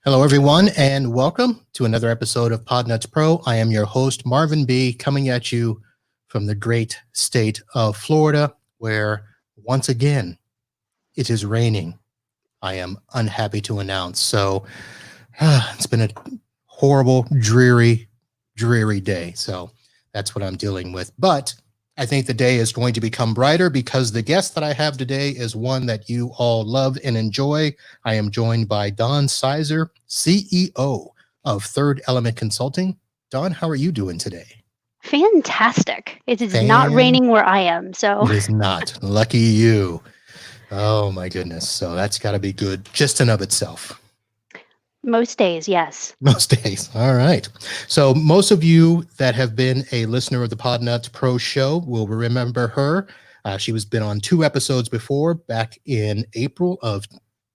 Hello, everyone, and welcome to another episode of Podnuts Pro. I am your host, Marvin B., coming at you from the great state of Florida, where once again it is raining. I am unhappy to announce. So it's been a horrible, dreary day. So that's what I'm dealing with. But I think the day is going to become brighter because the guest that I have today is one that you all love and enjoy. I am joined by Don Sizer, CEO of Third Element Consulting. Don, how are you doing today? Fantastic. It is not raining where I am, so. It is not. Lucky you. Oh my goodness. So that's got to be good just in of itself. Most days, yes. Most days. All right. So most of you that have been a listener of the Podnuts Pro show will remember her. She was been on 2 episodes before, back in April of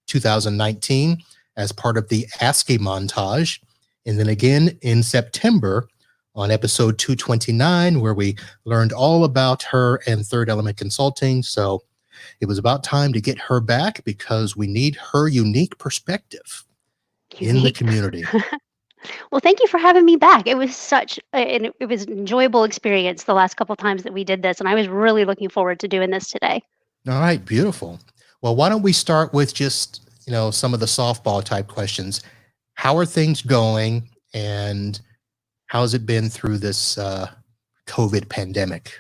2019 as part of the ASCII montage. And then again in September on episode 229, where we learned all about her and Third Element Consulting. So it was about time to get her back because we need her unique perspective in the community. Well, thank you for having me back. It was such an enjoyable experience the last couple of times that we did this, and I was really looking forward to doing this today. All right, beautiful. Well, why don't we start with just, some of the softball type questions. How are things going, and how's it been through this COVID pandemic?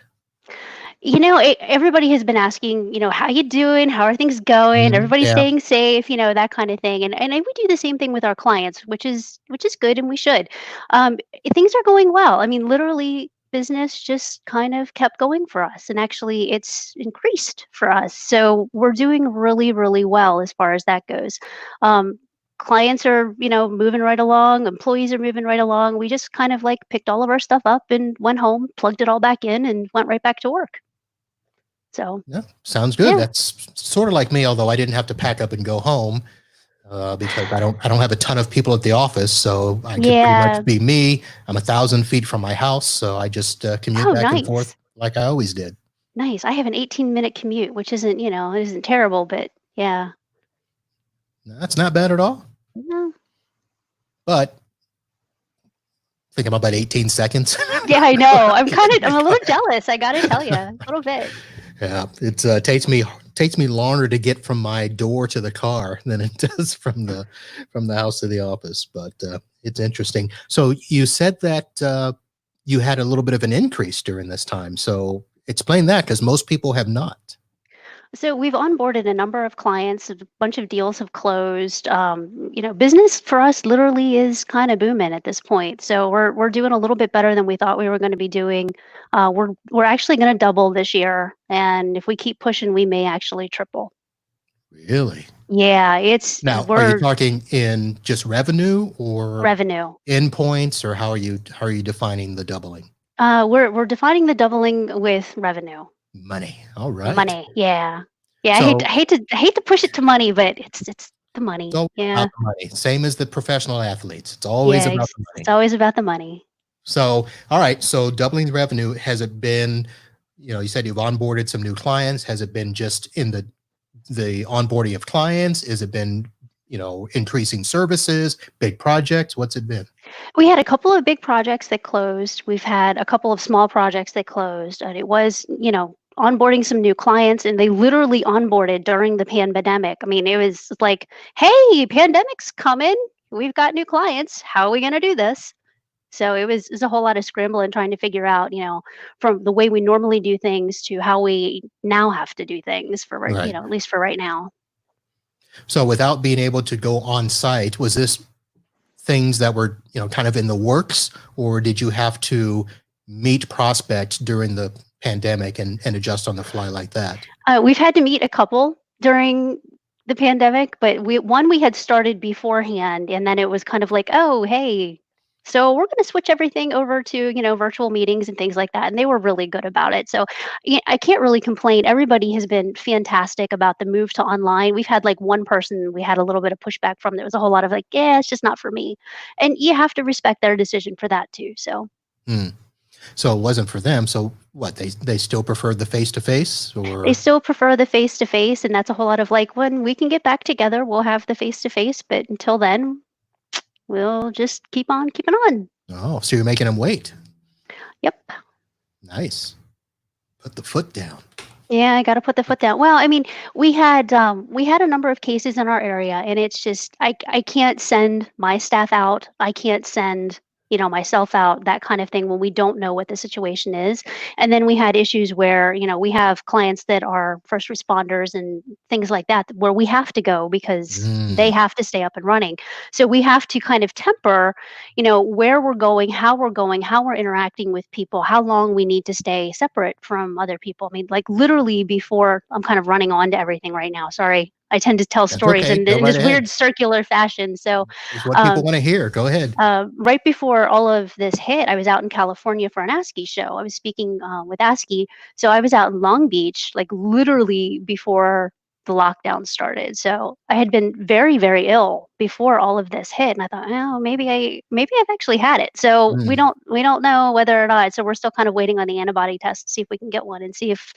Everybody has been asking, how you doing? How are things going? Everybody's staying safe, that kind of thing. And we do the same thing with our clients, which is good, and we should. Things are going well. I mean, literally, business just kind of kept going for us, and actually, it's increased for us. So we're doing really, really well as far as that goes. Clients are, moving right along. Employees are moving right along. We just kind of picked all of our stuff up and went home, plugged it all back in, and went right back to work. So yeah, sounds good. Yeah. That's sort of like me, although I didn't have to pack up and go home because I don't have a ton of people at the office, so I can pretty much be me. I'm 1,000 feet from my house, so I just commute back and forth like I always did. Nice. I have an 18-minute commute, which isn't, isn't terrible, but yeah. That's not bad at all. No. But I think I'm about 18 seconds. Yeah, I know. I'm a little jealous. I got to tell you, a little bit. Yeah, it takes me longer to get from my door to the car than it does from the house to the office. But it's interesting. So you said that you had a little bit of an increase during this time. So explain that, because most people have not. So we've onboarded a number of clients. A bunch of deals have closed. Business for us literally is kind of booming at this point. So we're doing a little bit better than we thought we were going to be doing. We're actually going to double this year, and if we keep pushing, we may actually triple. Really? Yeah, are you talking in just revenue or revenue endpoints, or how are you defining the doubling? We're defining the doubling with revenue. Money. All right. Money. Yeah. Yeah. So, I hate to push it to money, but it's the money. It's all about the money. Same as the professional athletes. It's always about the money. It's always about the money. So, all right. So doubling the revenue, has it been, you said you've onboarded some new clients. Has it been just in the onboarding of clients? Has it been, increasing services, big projects? What's it been? We had a couple of big projects that closed. We've had a couple of small projects that closed, and it was, onboarding some new clients, and they literally onboarded during the pandemic. I mean, it was like, hey, pandemic's coming. We've got new clients. How are we going to do this? So it was a whole lot of scrambling, trying to figure out, from the way we normally do things to how we now have to do things for, right. At least for right now. So without being able to go on site, was this things that were, kind of in the works, or did you have to meet prospects during the pandemic and adjust on the fly like that? We've had to meet a couple during the pandemic, but we had started beforehand, and then it was kind of like, "Oh, hey, so we're gonna switch everything over to, virtual meetings and things like that," and they were really good about it. So, yeah, I can't really complain. Everybody has been fantastic about the move to online. We've had, like, one person we had a little bit of pushback from. There was a whole lot of like, "Yeah, it's just not for me." And you have to respect their decision for that too, so. Hmm. So it wasn't for them. So what? They still preferred the face to face, They or still prefer the face to face, and that's a whole lot of like, "When we can get back together, we'll have the face to face, but until then, we'll just keep on keeping on." oh, so you're making them wait? Yep. Nice. Put the foot down. Yeah, I gotta put the foot down. Well, I mean, we had a number of cases in our area, and it's just I can't send my staff out. I can't send, myself out, that kind of thing, when we don't know what the situation is. And then we had issues where, we have clients that are first responders and things like that, where we have to go because they Mm, have to stay up and running. So we have to kind of temper, where we're going, how we're interacting with people, how long we need to stay separate from other people. I mean, like, literally, before, I'm kind of running on to everything right now. Sorry. I tend to tell that's stories okay. in, Go in right this ahead. weird circular fashion. So, Is what people um, want to hear. Go ahead. right before all of this hit, I was out in California for an ASCII show. I was speaking with ASCII. So I was out in Long Beach, like, literally before the lockdown started. So I had been very, very ill before all of this hit, and I thought, oh, maybe I've actually had it. So we Mm, don't know whether or not. So we're still kind of waiting on the antibody test to see if we can get one and see if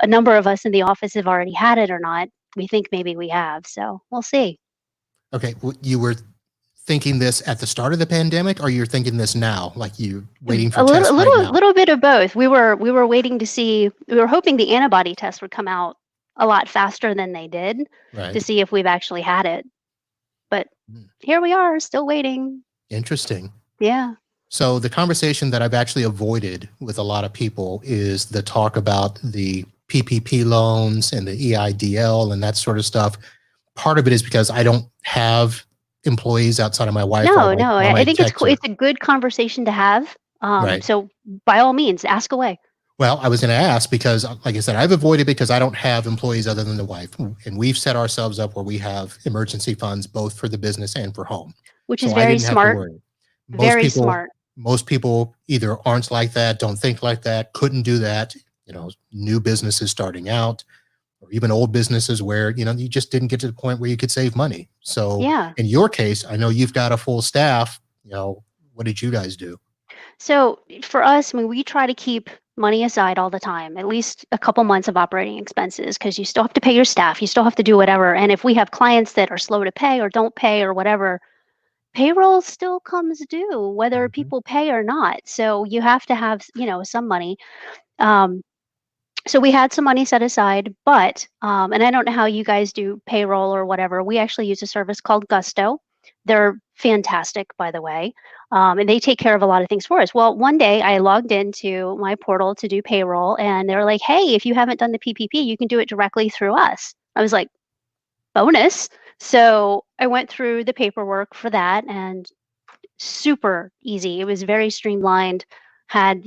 a number of us in the office have already had it or not. We think maybe we have. So we'll see. okay. You were thinking this at the start of the pandemic, or you're thinking this now, like you waiting for A little, a tests right little, now? little bit of both. We were waiting to see. We were hoping the antibody test would come out a lot faster than they did, to Right. see if we've actually had it. But Mm, here we are, still waiting. interesting. Yeah. So the conversation that I've actually avoided with a lot of people is the talk about the PPP loans and the EIDL and that sort of stuff. Part of it is because I don't have employees outside of my wife No, no. or I my think it's cool. texter. It's a good conversation to have. Right. So by all means, ask away. Well, I was going to ask because, like I said, I've avoided because I don't have employees other than the wife, and we've set ourselves up where we have emergency funds both for the business and for home. Which is So I very didn't have to smart. worry. Most Very people, smart. most people either aren't like that, don't think like that, couldn't do that. New businesses starting out, or even old businesses where you just didn't get to the point where you could save money. So Yeah. in your case, I know you've got a full staff. What did you guys do? So for us, I mean, we try to keep money aside all the time, at least a couple months of operating expenses, because you still have to pay your staff, you still have to do whatever. And if we have clients that are slow to pay or don't pay or whatever, payroll still comes due, whether Mhm. people pay or not. So you have to have, some money. Um, so we had some money set aside, but and I don't know how you guys do payroll or whatever. We actually use a service called Gusto. They're fantastic, by the way, and they take care of a lot of things for us. Well, one day I logged into my portal to do payroll, and they were like, "Hey, if you haven't done the PPP, you can do it directly through us." I was like, "Bonus!" So I went through the paperwork for that, and super easy. It was very streamlined. Had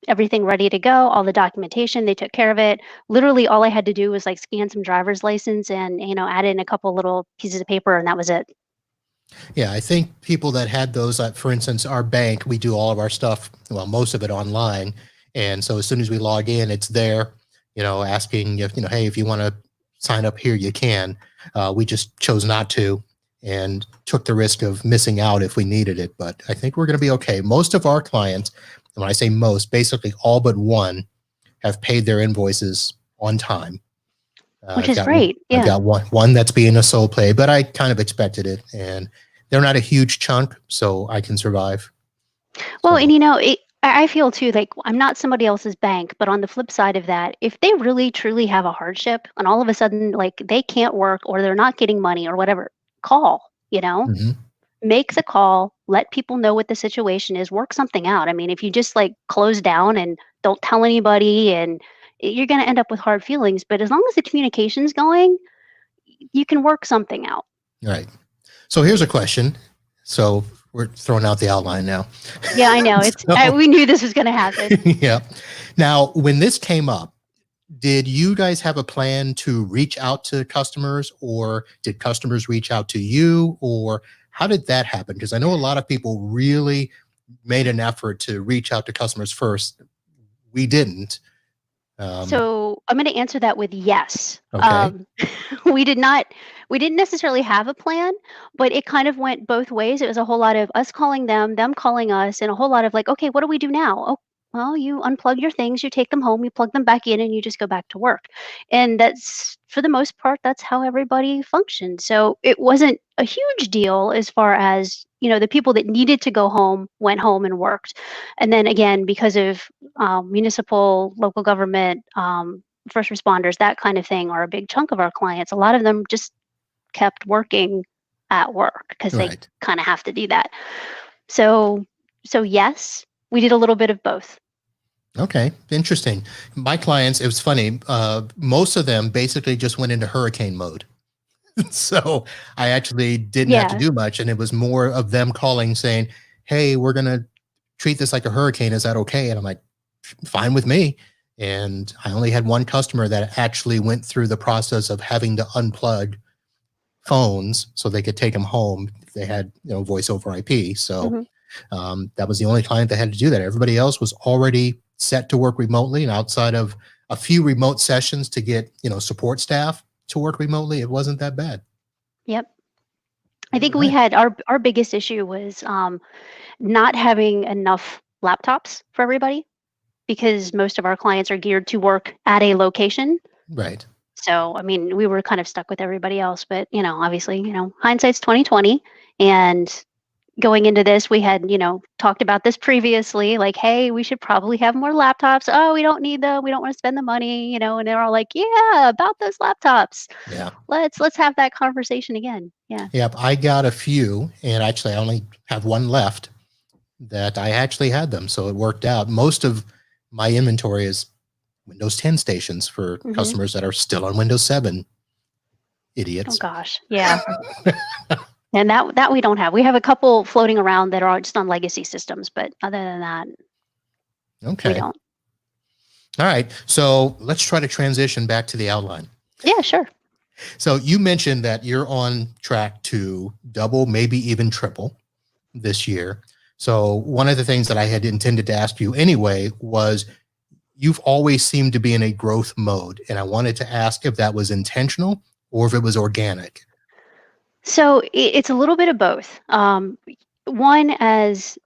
everything ready to go, all the documentation, they took care of it. Literally, all I had to do was, like, scan some driver's license and, add in a couple little pieces of paper, and that was it. Yeah, I think people that had those, for instance, our bank, we do all of our stuff, well, most of it online. And so as soon as we log in, it's there, asking if, hey, if you want to sign up here, you can. We just chose not to and took the risk of missing out if we needed it. But I think we're going to be okay. Most of our clients, and when I say most, basically all but one have paid their invoices on time. Which I've is got great, I've yeah. got one that's being a sole play, but I kind of expected it, and they're not a huge chunk, so I can survive. Well, and, So, I feel too, like, I'm not somebody else's bank, but on the flip side of that, if they really truly have a hardship and all of a sudden, like, they can't work or they're not getting money or whatever, call, you know? mhm, Make the call, let people know what the situation is, work something out. I mean, if you just, like, close down and don't tell anybody, and you're going to end up with hard feelings. But as long as the communication's going, you can work something out. right. So here's a question. So we're throwing out the outline now. Yeah, I know. So, We knew this was going to happen. yeah. Now, when this came up, did you guys have a plan to reach out to customers, or did customers reach out to you, or how did that happen? Because I know a lot of people really made an effort to reach out to customers first. We didn't. Um, So I'm going to answer that with yes. okay. We did not, we didn't necessarily have a plan, but it kind of went both ways. It was a whole lot of us calling them calling us, and a whole lot of like, okay, what do we do now? Oh, well, you unplug your things, you take them home, you plug them back in, and you just go back to work. And that's, for the most part, that's how everybody functioned. So it wasn't a huge deal as far as, the people that needed to go home went home and worked. And then again, because of municipal, local government, first responders, that kind of thing, are a big chunk of our clients. A lot of them just kept working at work because they Right. kind of have to do that. So, so yes, we did a little bit of both. Okay. Interesting. My clients, it was funny. Most of them basically just went into hurricane mode. So I actually didn't have to Yeah. do much. And it was more of them calling saying, hey, we're going to treat this like a hurricane. Is that okay? And I'm like, fine with me. And I only had one customer that actually went through the process of having to unplug phones so they could take them home if they had, voice over IP. So Hmm. that was the only client that had to do that. Everybody else was already set to work remotely. And outside of a few remote sessions to get, support staff to work remotely, it wasn't that bad. Yep. I All think we right. had our biggest issue was not having enough laptops for everybody, because most of our clients are geared to work at a location. Right. So, I mean, we were kind of stuck with everybody else, but obviously, hindsight's 2020. And going into this, we had, talked about this previously, like, hey, we should probably have more laptops. Oh, we don't need them. We don't want to spend the money, and they're all like, yeah, about those laptops. Yeah. Let's have that conversation again. Yeah. Yep. I got a few, and actually, I only have one left that I actually had them. So it worked out. Most of my inventory is Windows 10 stations for Hmm. customers that are still on Windows 7. Oh Idiots. gosh. Yeah. And that we don't have. We have a couple floating around that are just on legacy systems, but other than that, we Okay. don't. All right. So let's try to transition back to the outline. Yeah, sure. So you mentioned that you're on track to double, maybe even triple this year. So one of the things that I had intended to ask you anyway was you've always seemed to be in a growth mode. And I wanted to ask if that was intentional or if it was organic. So it's a little bit of both. One, as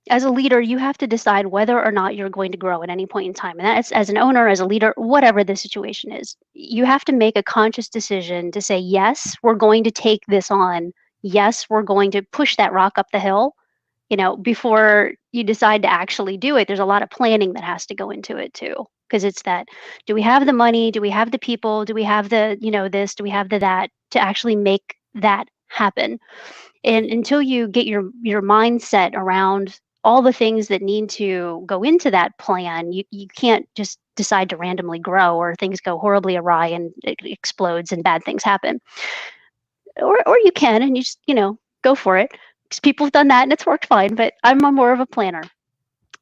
a leader, you have to decide whether or not you're going to grow at any point in time. And that's, as an owner, as a leader, whatever the situation is, you have to make a conscious decision to say, yes, we're going to take this on. Yes, we're going to push that rock up the hill. Before you decide to actually do it, there's a lot of planning that has to go into it too. Because it's that, do we have the money? Do we have the people? Do we have the, this? Do we have the that to actually make that happen? And until you get your mindset around all the things that need to go into that plan, you can't just decide to randomly grow, or things go horribly awry and it explodes and bad things happen. Or you can, and you just, go for it, because people have done that and it's worked fine. But I'm more of a planner.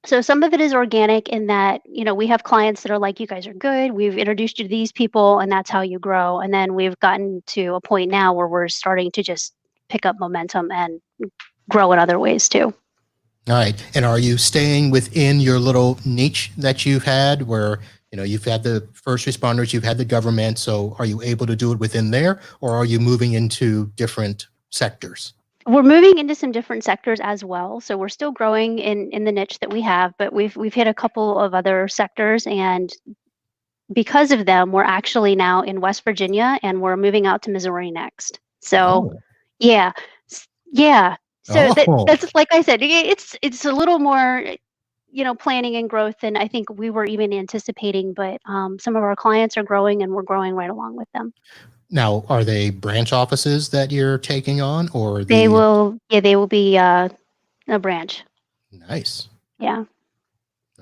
So some of it is organic in that, we have clients that are like, you guys are good. We've introduced you to these people, and that's how you grow. And then we've gotten to a point now where we're starting to just pick up momentum and grow in other ways too. All right. And are you staying within your little niche that you've had where, you've had the first responders, you've had the government. So are you able to do it within there, or are you moving into different sectors? We're moving into some different sectors as well. So we're still growing in the niche that we have, but we've hit a couple of other sectors, and because of them, we're actually now in West Virginia, and we're moving out to Missouri next. So Oh, yeah. Yeah. So oh, that's, like I said, it's a little more, planning and growth than I think we were even anticipating. But some of our clients are growing, and we're growing right along with them. now are they branch offices that you're taking on, or They the will, yeah, they will be a branch. nice? Yeah.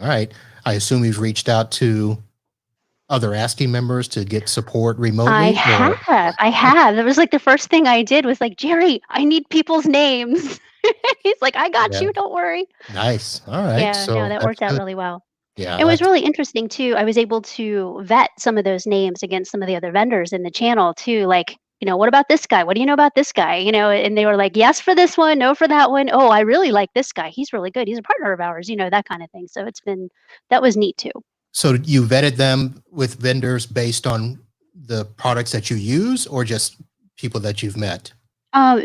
All right. I assume you've reached out to other ASCII members to get support I remotely, or have. I have. That was like the first thing I did was like, Jerry, I need people's names. He's like, I got yeah, you. Don't worry. nice. All right. Yeah. No, So that that's worked out good. really well. Yeah, It was that's really interesting too. I was able to vet some of those names against some of the other vendors in the channel too. Like, what about this guy? What do you know about this guy? And they were like, yes for this one, no for that one. Oh, I really like this guy. He's really good. He's a partner of ours, that kind of thing. So that was neat too. so you vetted them with vendors based on the products that you use or just people that you've met?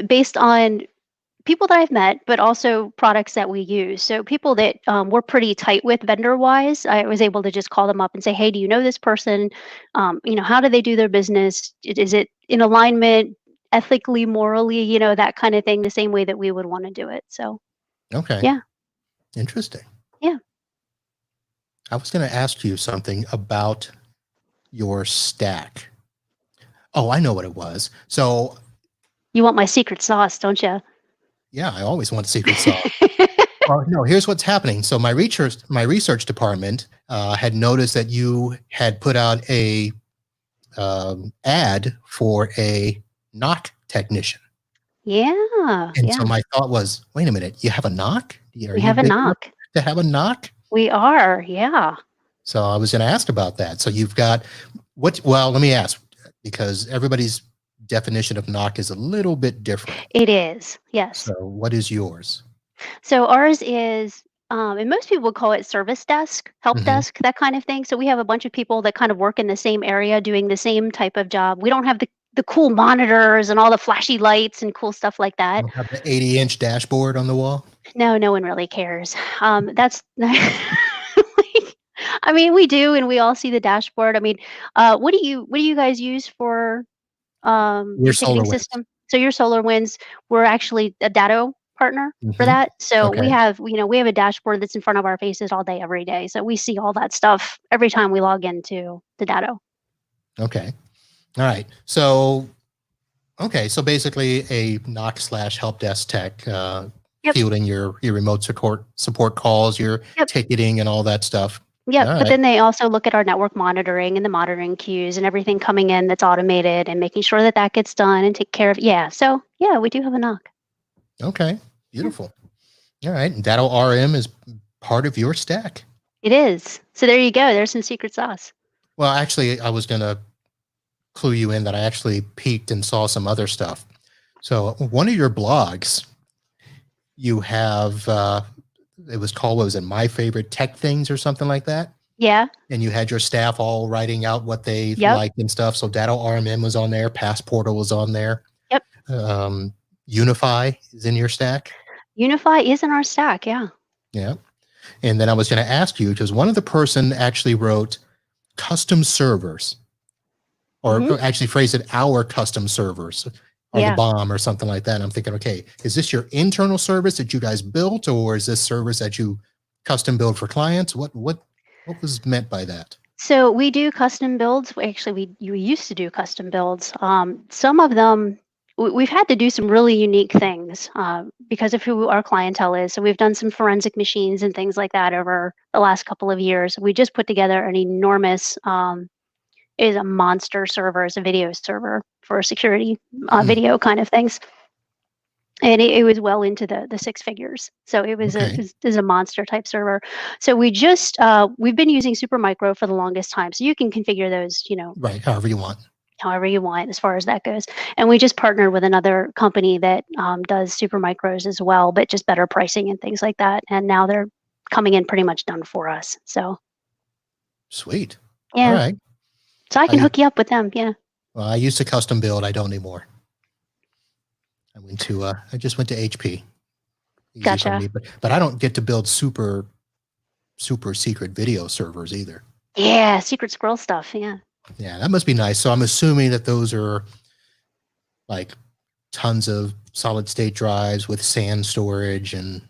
Based on people that I've met, but also products that we use. So people that we're pretty tight with vendor wise, I was able to just call them up and say, hey, do you know this person? How do they do their business? Is it in alignment, ethically, morally, that kind of thing, the same way that we would want to do it. So Okay, yeah, interesting. yeah. I was going to ask you something about your stack. Oh, I know what it was. So, You want my secret sauce, don't you? yeah, I always want secret sauce. Well, no, here's what's happening. So my research department had noticed that you had put out a ad for a knock technician. Yeah, And so yeah. my thought was, wait a minute, you have a knock? Are We you have a big enough knock. to have a knock? We are, yeah. So I was going to ask about that. So you've got well, let me ask, because everybody's definition of knock is a little bit different. It is, yes. So what is yours? So ours is, and most people would call it service desk, help Hmm. desk, that kind of thing. So we have a bunch of people that kind of work in the same area doing the same type of job. We don't have the cool monitors and all the flashy lights and cool stuff like You that. don't have the 80-inch dashboard on the wall? No, no one really cares. That's I mean, we do, and we all see the dashboard. I mean, what do you guys use for Your your ticketing SolarWinds. system? So your SolarWinds, we're actually a Datto partner for Hmm. that. So we Okay. have, we have a dashboard that's in front of our faces all day, every day. So we see all that stuff every time we log into the Datto. Okay. All right. So, okay. So basically a knock slash help desk tech, Yep, fielding your remote support calls, your yep, ticketing and all that stuff. yep. All But right. then they also look at our network monitoring and the monitoring queues and everything coming in that's automated and making sure that that gets done and take care of. Yeah. So yeah, we do have a knock. Okay. Yeah, Beautiful. All right. And Datto RM is part of your stack. it is. So there you go. There's some secret sauce. Well, actually, I was going to clue you in that I actually peeked and saw some other stuff. So one of your blogs, you have, it was called, what was it, My Favorite Tech Things or something like that? Yeah. And you had your staff all writing out what they Yep. liked and stuff. So Datto RMM was on there. Passportal was on there. Yep. Um, Unify is in your stack. Unify is in our stack. Yeah. Yeah. And then I was going to ask you, because one of the person actually wrote custom servers, Hmm. or actually phrased it, our custom servers are the Yeah. bomb or something like that. And I'm thinking, okay, is this your internal service that you guys built, or is this service that you custom build for clients? What was meant by that? So we do custom builds. Actually, we used to do custom builds. Some of them we've had to do some really unique things because of who our clientele is. So we've done some forensic machines and things like that over the last couple of years. We just put together an enormous, it is a monster server, it's a video server for security Hmm. video kind of things. And it was well into the six figures. So it was Okay. is a monster type server. So we've been using Supermicro for the longest time. So you can configure those, Right. However you want. however you want as far as that goes. And we just partnered with another company that does Supermicros as well, but just better pricing and things like that. And now they're coming in pretty much done for us. So Sweet. All yeah. right. So I can I hook you up with them. Yeah. well, I used to custom build. I don't anymore. I just went to HP. Easy for Gotcha. me, but I don't get to build super secret video servers either. Yeah. Secret Squirrel stuff. Yeah. Yeah, that must be nice. So I'm assuming that those are like tons of solid state drives with SAN storage, and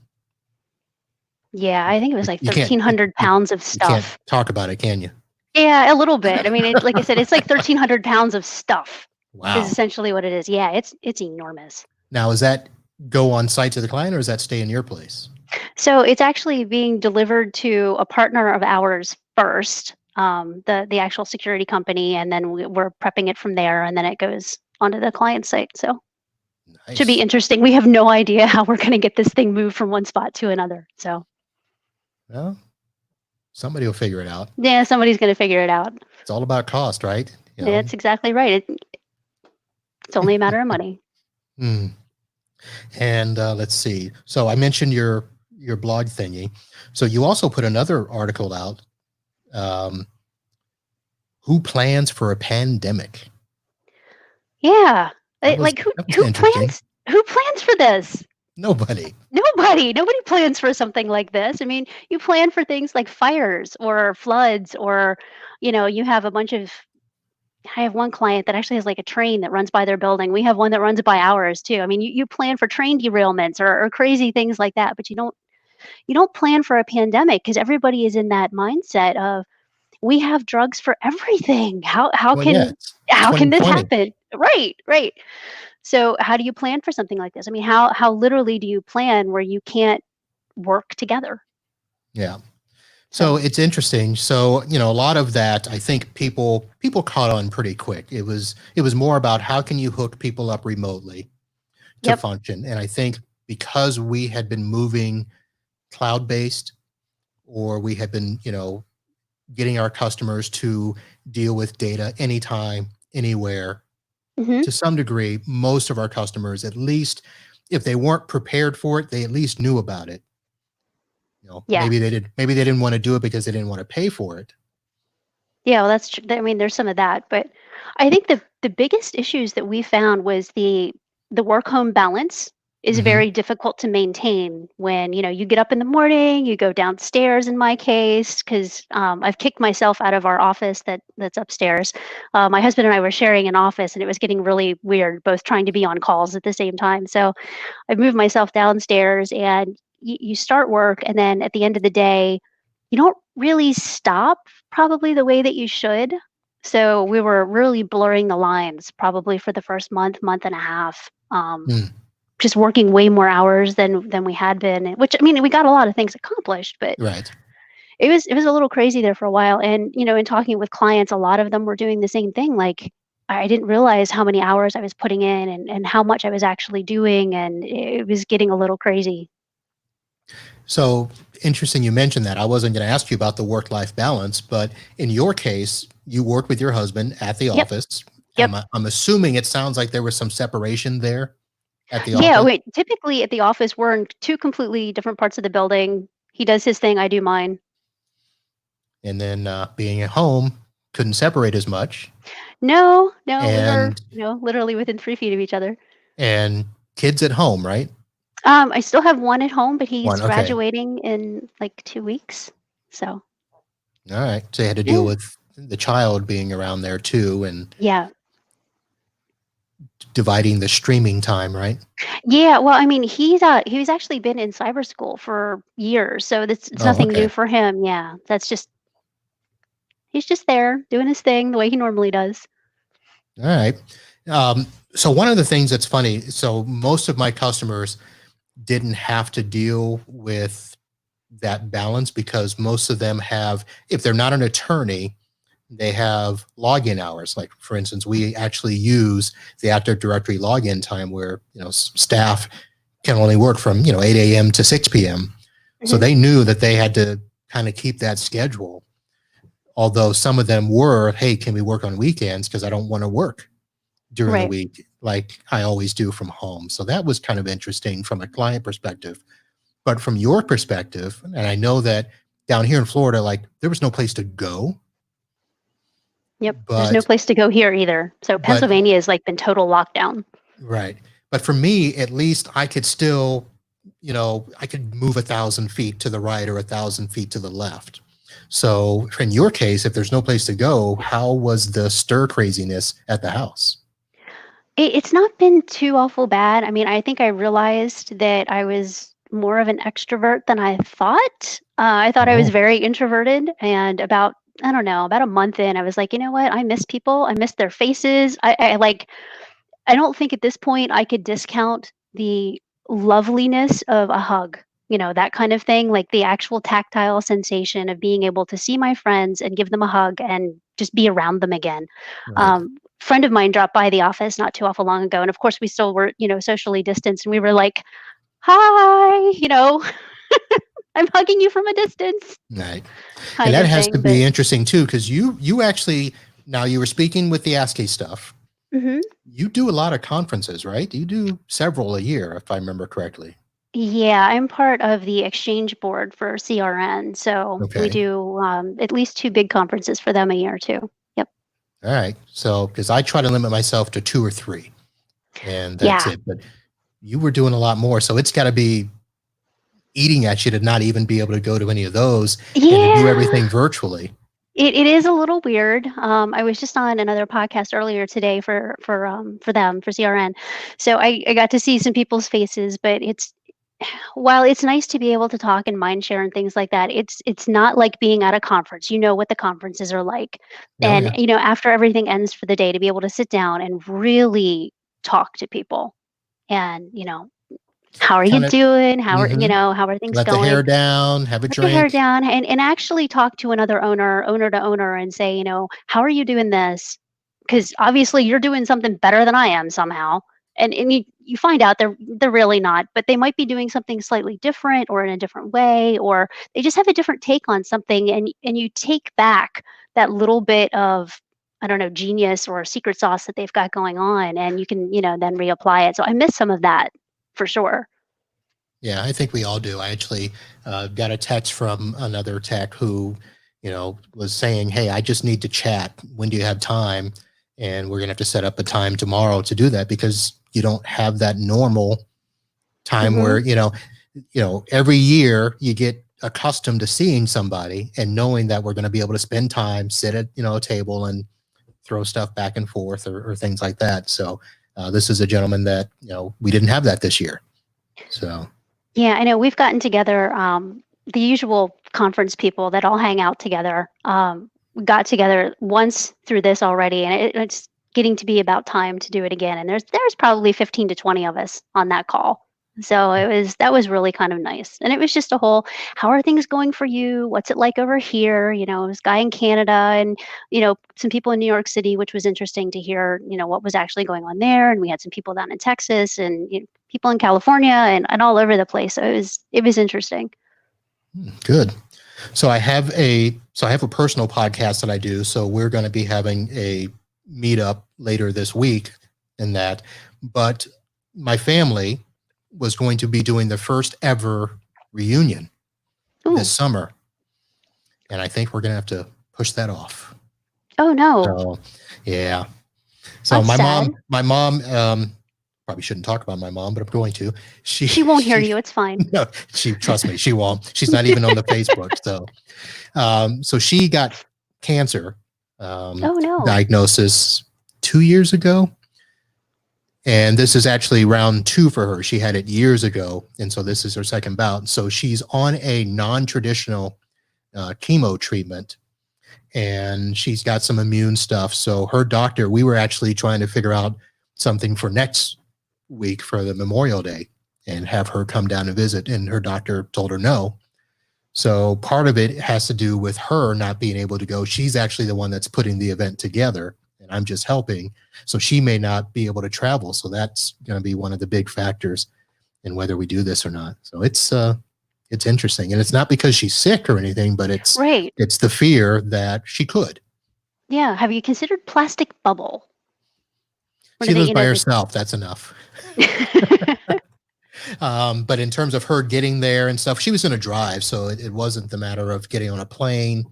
Yeah. I think it was like you can't 1,300 pounds of you can't stuff. talk about it, can you? Yeah, a little bit. I mean, like I said, it's like 1,300 pounds of stuff is Wow. essentially what it is. Yeah, it's enormous. Now, is that go on site to the client, or does that stay in your place? So it's actually being delivered to a partner of ours first, the actual security company, and then we're prepping it from there, and then it goes onto the client site. So should be Nice. interesting. We have no idea how we're going to get this thing moved from one spot to another. So Well, Somebody will figure it out. Yeah, somebody's gonna figure it out. It's all about cost, right? That's exactly right. It's only a matter of money. Mm. And let's see. So I mentioned your blog thingy. So you also put another article out. Um, who plans for a pandemic? Yeah. That was Like that was interesting. who plans for this? Nobody. Nobody plans for something like this. I mean, you plan for things like fires or floods or, you have a bunch of I have one client that actually has like a train that runs by their building. We have one that runs by ours too. I mean, you plan for train derailments or crazy things like that, but you don't plan for a pandemic because everybody is in that mindset of we have drugs for everything. How Well, yeah, can it's how can this 2020. happen? Right, right. So how do you plan for something like this? I mean, how literally do you plan where you can't work together? Yeah. So So, it's interesting. So, a lot of that, I think people caught on pretty quick. It was more about how can you hook people up remotely to yep. function. And I think because we had been moving cloud-based, or we had been, getting our customers to deal with data anytime, anywhere, Mhm. to some degree, most of our customers, at least if they weren't prepared for it, they at least knew about it. Yeah. Maybe they didn't want to do it because they didn't want to pay for it. Yeah, well, that's true. I mean, there's some of that, but I think the biggest issues that we found was the work home balance is Hmm. very difficult to maintain when you get up in the morning, you go downstairs. In my case, because I've kicked myself out of our office that's upstairs. My husband and I were sharing an office, and it was getting really weird, both trying to be on calls at the same time. So I moved myself downstairs, and you start work, and then at the end of the day, you don't really stop probably the way that you should. So we were really blurring the lines probably for the first month and a half. Mm, Just working way more hours than we had been, which I mean, we got a lot of things accomplished, but right. it was a little crazy there for a while. And in talking with clients, a lot of them were doing the same thing. Like I didn't realize how many hours I was putting in and how much I was actually doing, and it was getting a little crazy. So interesting you mentioned that. I wasn't going to ask you about the work-life balance, but in your case, you worked with your husband at the Yep. office. Yep. I'm assuming it sounds like there was some separation there at the Yeah, office, wait, typically at the office, we're in 2 completely different parts of the building. He does his thing, I do mine. and then being at home couldn't separate as much, No, no, we were, and literally within 3 feet of each other. and kids at home, right? I still have one at home, but he's One, okay, graduating in, like, 2 weeks. So, all right. So you had to deal yeah. with the child being around there too, and Yeah. dividing the streaming time, right? Yeah, well, I mean, he's actually been in cyber school for years, so this it's Oh, nothing okay. new for him, yeah. That's just he's just there doing his thing the way he normally does. All right. So one of the things that's funny, so most of my customers didn't have to deal with that balance because most of them have, if they're not an attorney, they have login hours. Like for instance, we actually use the Active Directory login time where staff can only work from 8 a.m. to 6 p.m. So Mhm. they knew that they had to kind of keep that schedule. Although some of them were, hey, can we work on weekends because I don't want to work during the Right. week like I always do from home. So that was kind of interesting from a client perspective. But from your perspective, and I know that down here in Florida, like there was no place to go, Yep. There's no but place to go here either. So but Pennsylvania has, like, been total lockdown. right. But for me, at least I could still, I could move 1,000 feet to the right or 1,000 feet to the left. So in your case, if there's no place to go, how was the stir craziness at the house? It's not been too awful bad. I mean, I think I realized that I was more of an extrovert than I thought. I thought I was Oh, very introverted, and about I don't know, about a month in, I was like, you know what? I miss people. I miss their faces. I don't think at this point I could discount the loveliness of a hug, that kind of thing, like the actual tactile sensation of being able to see my friends and give them a hug and just be around them again. right. Friend of mine dropped by the office not too awful long ago, and of course we still were, socially distanced, and we were like, "Hi," I'm hugging you from a distance, Right. And kind that of has to thing. But be interesting too, because you actually, now you were speaking with the ASCII stuff. mhm. You do a lot of conferences, right? You do several a year, if I remember correctly. Yeah, I'm part of the exchange board for CRN, so we Okay. do at least two big conferences for them a year too. Yep. All right. So, because I try to limit myself to two or three, and that's Yeah. it. But you were doing a lot more. So it's got to be eating at you to not even be able to go to any of those and to do Yeah. everything virtually. It is a little weird. I was just on another podcast earlier today for them for CRN, so I got to see some people's faces. But it's while it's nice to be able to talk and mind share and things like that, it's not like being at a conference. You know what the conferences are like, Oh, and yeah. after everything ends for the day, to be able to sit down and really talk to people, and how are you Kind of doing? hmm How are things let the hair going? down, have a Let the hair drink. down and actually talk to another owner to owner and say, "How are you doing this?" Because obviously you're doing something better than I am somehow. And you find out they're really not, but they might be doing something slightly different or in a different way, or they just have a different take on something, and you take back that little bit of, I don't know, genius or secret sauce that they've got going on, and you can, then reapply it. So I miss some of that for sure. Yeah, I think we all do. I actually got a text from another tech who, was saying, "Hey, I just need to chat. When do you have time?" And we're gonna have to set up a time tomorrow to do that because you don't have that normal time where Mhm. every year you get accustomed to seeing somebody and knowing that we're going to be able to spend time, sit at a table and throw stuff back and forth or things like that. So this is a gentleman that we didn't have that this year. So Yeah, I know we've gotten together, the usual conference people that all hang out together. We got together once through this already, and it's getting to be about time to do it again. And there's probably 15 to 20 of us on that call. So that was really kind of nice. And it was just a whole, how are things going for you? What's it like over here? This guy in Canada and, some people in New York City, which was interesting to hear, what was actually going on there. And we had some people down in Texas and people in California and all over the place. So it was interesting. good. So I have a personal podcast that I do. So we're going to be having a meetup later this week in that. But my family was going to be doing the first ever reunion this Ooh. summer. And I think we're going to have to push that off. Oh no. So, yeah. So That's sad. my mom, probably shouldn't talk about my mom, but I'm going to. She won't hear She, you. It's fine. no, trust me, she won't. She's not even on the Facebook. So she got cancer Oh no. diagnosis 2 years ago. And this is actually round two for her. She had it years ago. And so this is her second bout. So she's on a non traditional chemo treatment and she's got some immune stuff. So her doctor, we were actually trying to figure out something for next week for the Memorial Day and have her come down and visit. And her doctor told her no. So part of it has to do with her not being able to go. She's actually the one that's putting the event together and I'm just helping. So she may not be able to travel. So that's going to be one of the big factors in whether we do this or not. So it's interesting. And it's not because she's sick or anything, but Right. it's the fear that she could. Yeah. Have you considered plastic bubble? One She of the, lives by herself. That's enough. the But in terms of her getting there and stuff, she was in a drive. So it wasn't the matter of getting on a plane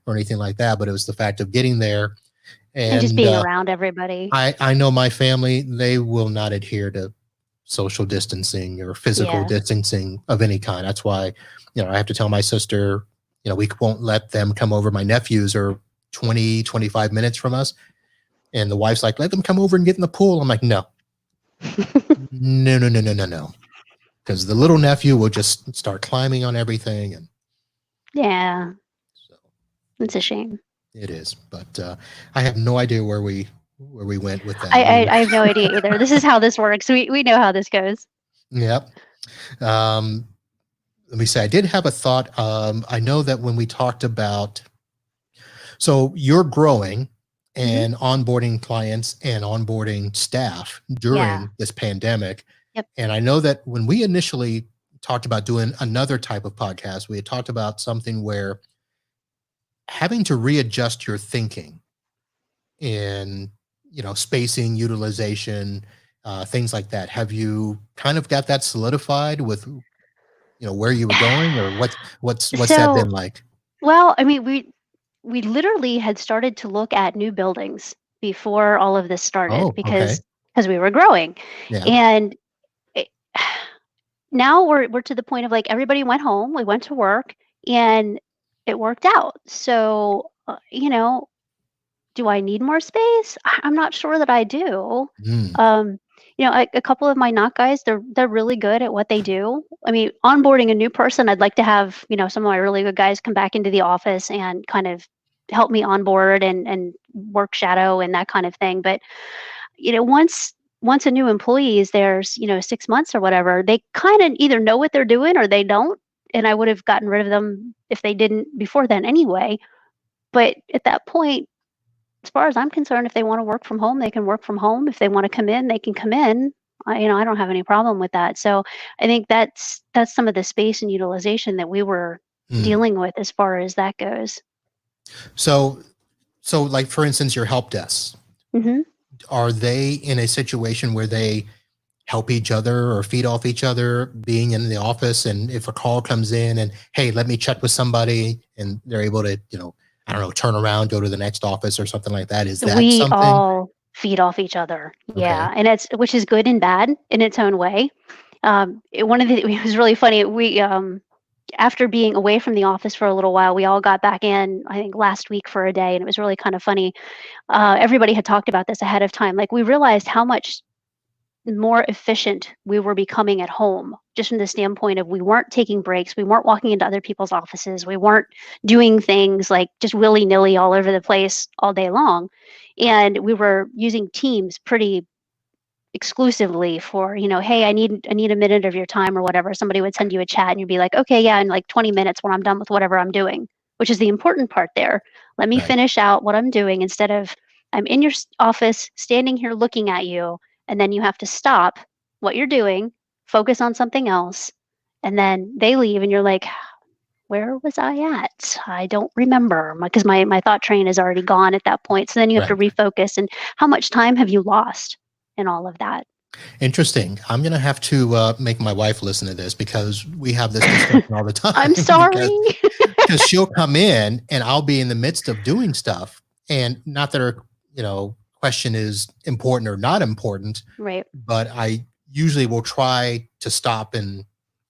or anything like that, but it was the fact of getting there. and just And being around everybody. I know my family, they will not adhere to social distancing or physical Yeah. distancing of any kind. That's why, I have to tell my sister, we won't let them come over. My nephews are 20, 25 minutes from us. And the wife's like, let them come over and get in the pool. I'm like, no, no, no, no, no, no, no. Because the little nephew will just start climbing on everything. And Yeah. so It's a shame. it is. But I have no idea where we went with that. I have no idea either. This is how this works. We know how this goes. Yep. Um, let me say, I did have a thought. I know that when we talked about, so you're growing Hmm. and onboarding clients and onboarding staff Yeah. during this pandemic. Yep. And I know that when we initially talked about doing another type of podcast. We had talked about something where having to readjust your thinking in, spacing, utilization, things like that. Have you kind of got that solidified with, where you were going, or what's that So, been like? well, I mean, we literally had started to look at new buildings before all of this started Oh, okay. because we were growing, Yeah. and it, now we're to the point of like everybody went home, we went to work, and it worked out. So, do I need more space? I'm not sure that I do. Mm, Um, a couple of my knock guys, they're really good at what they do. I mean, onboarding a new person, I'd like to have, some of my really good guys come back into the office and kind of help me onboard and work shadow and that kind of thing. But, once a new employee is there, 6 months or whatever, they kind of either know what they're doing or they don't. And I would have gotten rid of them if they didn't before then anyway. But at that point, as far as I'm concerned, if they wanna work from home, they can work from home. If they wanna come in, they can come in. I don't have any problem with that. So, I think that's some of the space and utilization that we were mm. dealing with as far as that goes. So, like for instance, your help desks, Mhm. are they in a situation where they help each other or feed off each other being in the office? And if a call comes in and, hey, let me check with somebody, and they're able to, I don't know, turn around, go to the next office or something like that. Is that We something? all feed off each other. Okay. Yeah, and it's which is good and bad in its own way. One of the it was really funny. After being away from the office for a little while, we all got back in, I think, last week for a day, and it was really kind of funny. Everybody had talked about this ahead of time. Like, we realized how much more efficient we were becoming at home, just from the standpoint of we weren't taking breaks, we weren't walking into other people's offices, we weren't doing things like just willy nilly all over the place all day long. And we were using Teams pretty exclusively for, hey, I need a minute of your time or whatever. Somebody would send you a chat and you'd be like, okay, yeah, in like 20 minutes when I'm done with whatever I'm doing, which is the important part there. Let me Right. finish out what I'm doing instead of I'm in your office standing here looking at you, and then you have to stop what you're doing, focus on something else, and then they leave and you're like, where was I at? I don't remember because my thought train is already gone at that point. So then you have to Right. refocus, and how much time have you lost in all of that? Interesting. I'm going to have to make my wife listen to this, because we have this discussion all the time. I'm because sorry. she'll come in and I'll be in the midst of doing stuff, and not that her, question is important or not important, Right. but I usually will try to stop and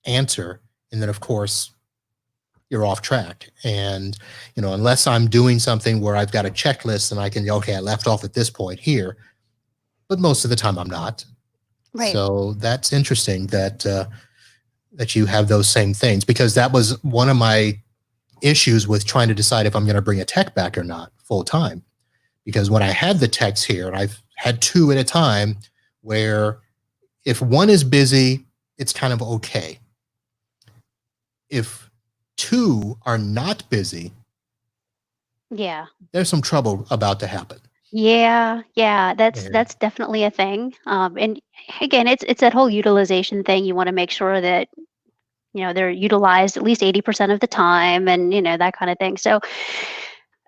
answer, and then of course you're off track. And unless I'm doing something where I've got a checklist and I can, okay, I left off at this point here, but most of the time I'm not. Right. So that's interesting that that you have those same things, because that was one of my issues with trying to decide if I'm going to bring a tech back or not full time. Because when I had the techs here, and I've had two at a time, where if one is busy, it's kind of okay. If two are not busy, Yeah. there's some trouble about to happen. Yeah, yeah, that's And that's definitely a thing. And again, it's that whole utilization thing. You want to make sure that they're utilized at least 80% of the time, and that kind of thing. So,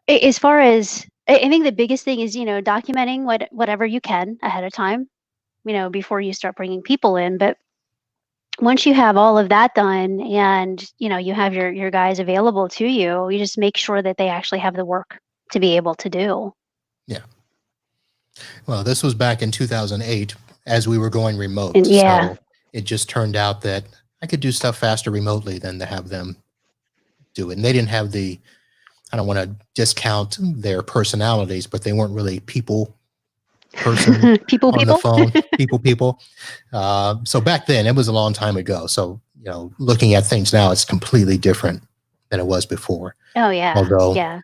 as far as I think the biggest thing is documenting whatever you can ahead of time, before you start bringing people in. But once you have all of that done, and you have your guys available to you, you just make sure that they actually have the work to be able to do. yeah, well, this was back in 2008 as we were going remote. And yeah. So it just turned out that I could do stuff faster remotely than to have them do it. And they didn't have the, I don't want to discount their personalities, but they weren't really person People, on the people. phone, people. So back then, it was a long time ago. So, looking at things now, it's completely different than it was before. Oh yeah, Although, yeah,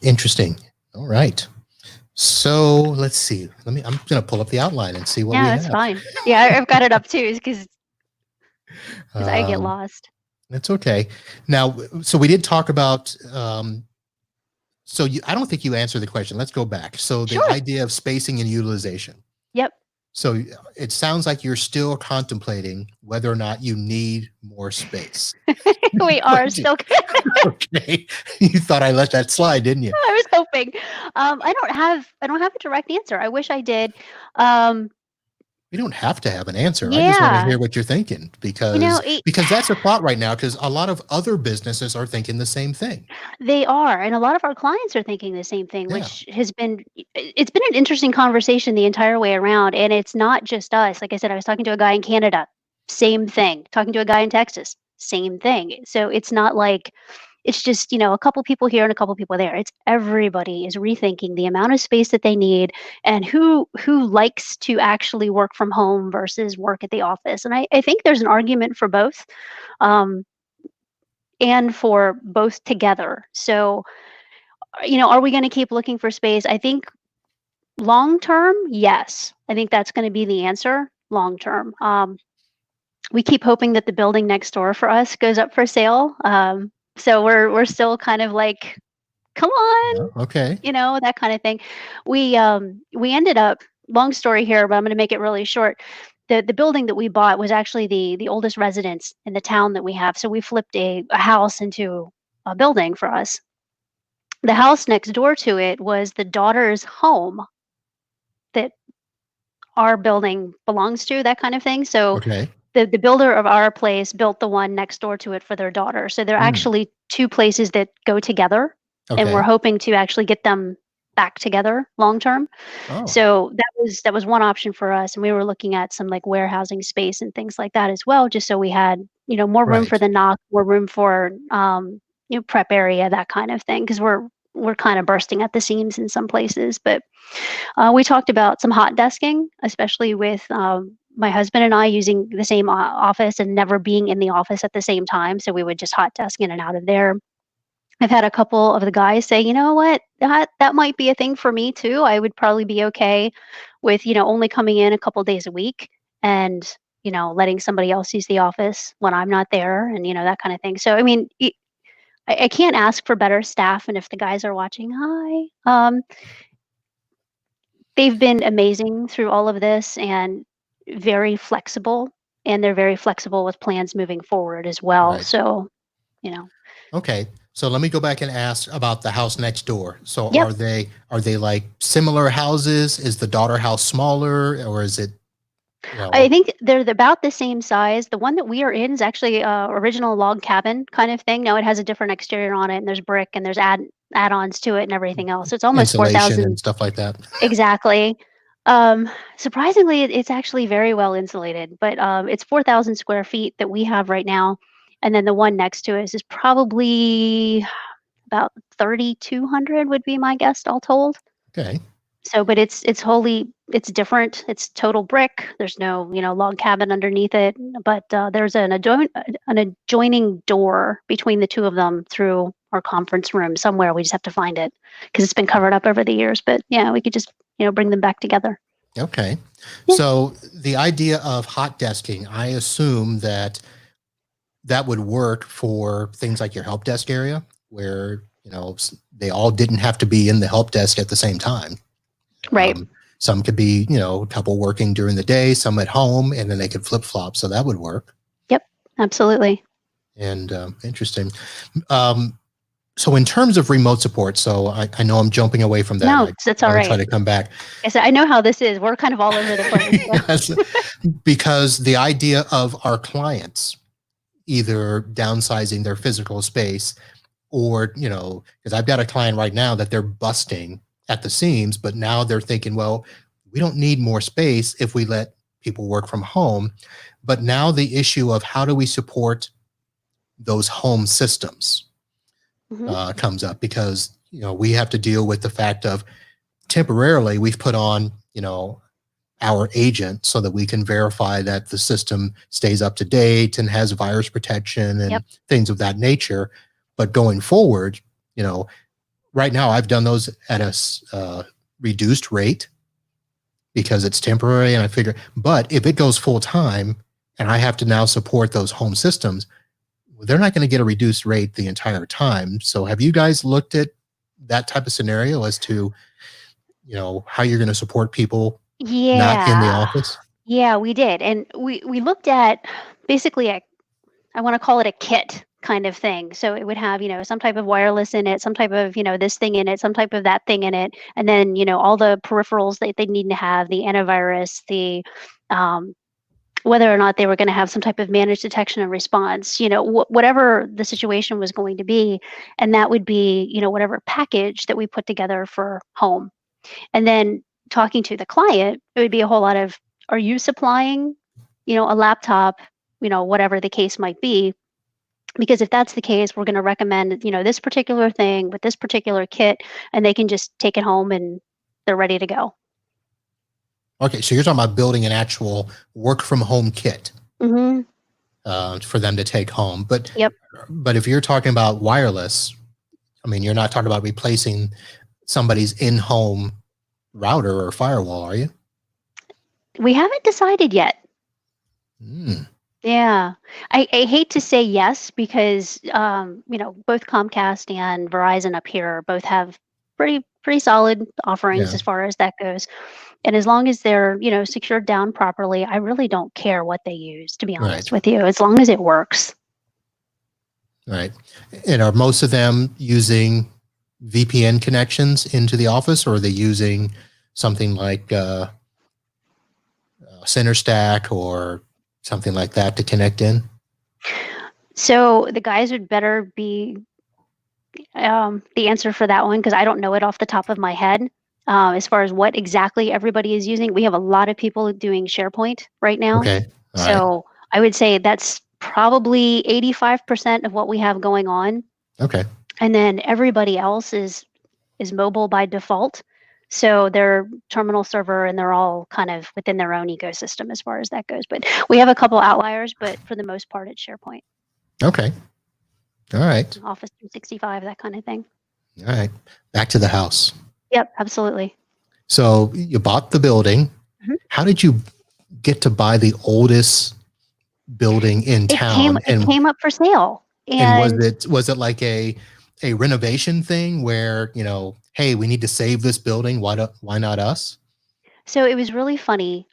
interesting. All right. So let's see. I'm going to pull up the outline and see what we yeah. That's have. fine. Yeah, I've got it up too, because I get Um, lost. that's okay. Now, so we did talk about, I don't think you answered the question. Let's go back. So the Sure. idea of spacing and utilization. Yep. So it sounds like you're still contemplating whether or not you need more space. We are still. Okay. You thought I let that slide, didn't you? I was hoping. I don't have a direct answer. I wish I did. Um, You don't have to have an answer. I just want to yeah, hear what you're thinking you know, because that's a thought right now because a lot of other businesses are thinking the same thing. they are, and a lot of our clients are thinking the same thing, Yeah. which has been it's been an interesting conversation the entire way around, and it's not just us. Like I said, I was talking to a guy in Canada, same thing. Talking to a guy in Texas, same thing. So it's not like it's just, a couple people here and a couple people there. It's everybody is rethinking the amount of space that they need and who likes to actually work from home versus work at the office. And I think there's an argument for both. Um, and for both together. So, are we going to keep looking for space? I think long term, yes. I think that's going to be the answer long term. We keep hoping that the building next door for us goes up for sale. So we're still kind of like, come on, Yeah. Okay. that kind of thing. We ended up, long story here, but I'm going to make it really short. The building that we bought was actually the oldest residence in the town that we have. So we flipped a house into a building for us. The house next door to it was the daughter's home that our building belongs to, that kind of thing. So Okay. the builder of our place built the one next door to it for their daughter. So they're Mm. actually two places that go together, and we're Okay. hoping to actually get them back together long term. Oh, So that was one option for us, and we were looking at some like warehousing space and things like that as well, just so we had more room for right. the knock, more room for prep area, that kind of thing, because we're kind of bursting at the seams in some places. But we talked about some hot desking, especially with my husband and I using the same office and never being in the office at the same time. So we would just hot desk in and out of there. I've had a couple of the guys say, you know what, that might be a thing for me too. I would probably be okay with, only coming in a couple days a week and, letting somebody else use the office when I'm not there and, that kind of thing. So, I mean, I can't ask for better staff. And if the guys are watching, hi. They've been amazing through all of this and very flexible, and they're very flexible with plans moving forward as well. Right. So, you know, Okay. So let me go back and ask about the house next door. So yep. are they like similar houses? Is the daughter house smaller or is it, I think they're about the same size. The one that we are in is actually original log cabin kind of thing. Now it has a different exterior on it, and there's brick, and there's add-ons to it, and everything else. It's almost insulation 4,000 and stuff like that? exactly. Surprisingly, it's actually very well insulated, but it's 4,000 square feet that we have right now, and then the one next to us is probably about 3,200 would be my guess, all told. Okay. So, but it's different. It's total brick. There's no, log cabin underneath it, but there's an adjoining door between the two of them through our conference room somewhere. We just have to find it because it's been covered up over the years. But yeah, we could just, bring them back together. Okay. Yeah. So the idea of hot desking, I assume that would work for things like your help desk area where, they all didn't have to be in the help desk at the same time. Right. Some could be, a couple working during the day, some at home, and then they could flip flop. So that would work. Yep. Absolutely. And interesting. So in terms of remote support, so I know I'm jumping away from that. No, that's all I right. try to come back. I said, I know how this is. We're kind of all over the place. Yes, because the idea of our clients either downsizing their physical space or, because I've got a client right now that they're busting at the seams, but now they're thinking, well, we don't need more space if we let people work from home. But now the issue of how do we support those home systems comes up because, we have to deal with the fact of temporarily we've put on, our agent so that we can verify that the system stays up to date and has virus protection and things of that nature. But going forward, right now I've done those at a reduced rate because it's temporary. And I figure, but if it goes full time and I have to now support those home systems, they're not going to get a reduced rate the entire time. So have you guys looked at that type of scenario as to, how you're going to support people not in the Yeah. office? Yeah, we did, and we looked at basically a I wanna call it a kit kind of thing. So it would have, some type of wireless in it, some type of, this thing in it, some type of that thing in it, and then, all the peripherals that they need to have, the antivirus, the um, whether or not they were gonna have some type of managed detection and response, whatever the situation was going to be, and that would be, whatever package that we put together for home. And then talking to the client, it would be a whole lot of, are you supplying, a laptop, whatever the case might be? Because if that's the case, we're going to recommend, this particular thing with this particular kit, and they can just take it home and they're ready to go. Okay, so you're talking about building an actual work from home kit Hmm. for them to take home. Yep. But if you're talking about wireless, I mean, you're not talking about replacing somebody's in-home router or firewall, are you? We haven't decided yet. Mm, Yeah. I hate to say yes because, both Comcast and Verizon up here both have pretty solid offerings yeah, as far as that goes. And as long as they're, secured down properly, I really don't care what they use, to be honest right, with you, as long as it works. right. And are most of them using VPN connections into the office, or are they using something like Center Stack or something like that to connect in? So the guys would better be the answer for that one because I don't know it off the top of my head. As far as what exactly everybody is using, we have a lot of people doing SharePoint right now. Okay, all right, So I would say that's probably 85% of what we have going on. okay. And then everybody else is mobile by default. So they're terminal server and they're all kind of within their own ecosystem as far as that goes. But we have a couple outliers, but for the most part, it's SharePoint, Okay. All right. Office 365, that kind of thing. All right. Back to the house. Yep, absolutely. So you bought the building. Mhm. How did you get to buy the oldest building in It came town? it came up for sale, And and was it like a renovation thing where, hey, we need to save this building. Why not us? so it was really funny.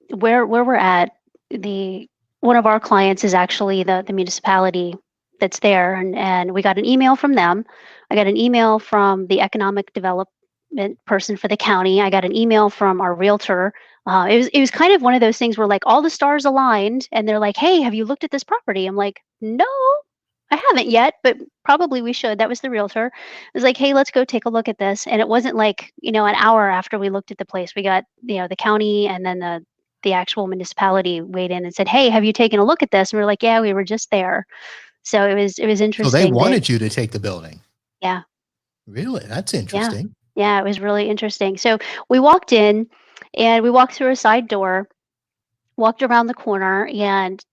Where we're at, the one of our clients is actually the municipality that's there, and we got an email from them. I got an email from the economic development person for the county. I got an email from our realtor. It was kind of one of those things where like all the stars aligned, and they're like, "Hey, have you looked at this property?" I'm like, "No, I haven't yet, but probably we should." That was the realtor. It was like, "Hey, let's go take a look at this." And it wasn't like, an hour after we looked at the place, we got, the county and then the actual municipality weighed in and said, "Hey, have you taken a look at this?" And we are like, "Yeah, we were just there." So it was So they interesting that wanted you to take the building. yeah, Really? That's yeah. interesting. Yeah, it was really interesting. So we walked in and we walked through a side door, walked around the corner, and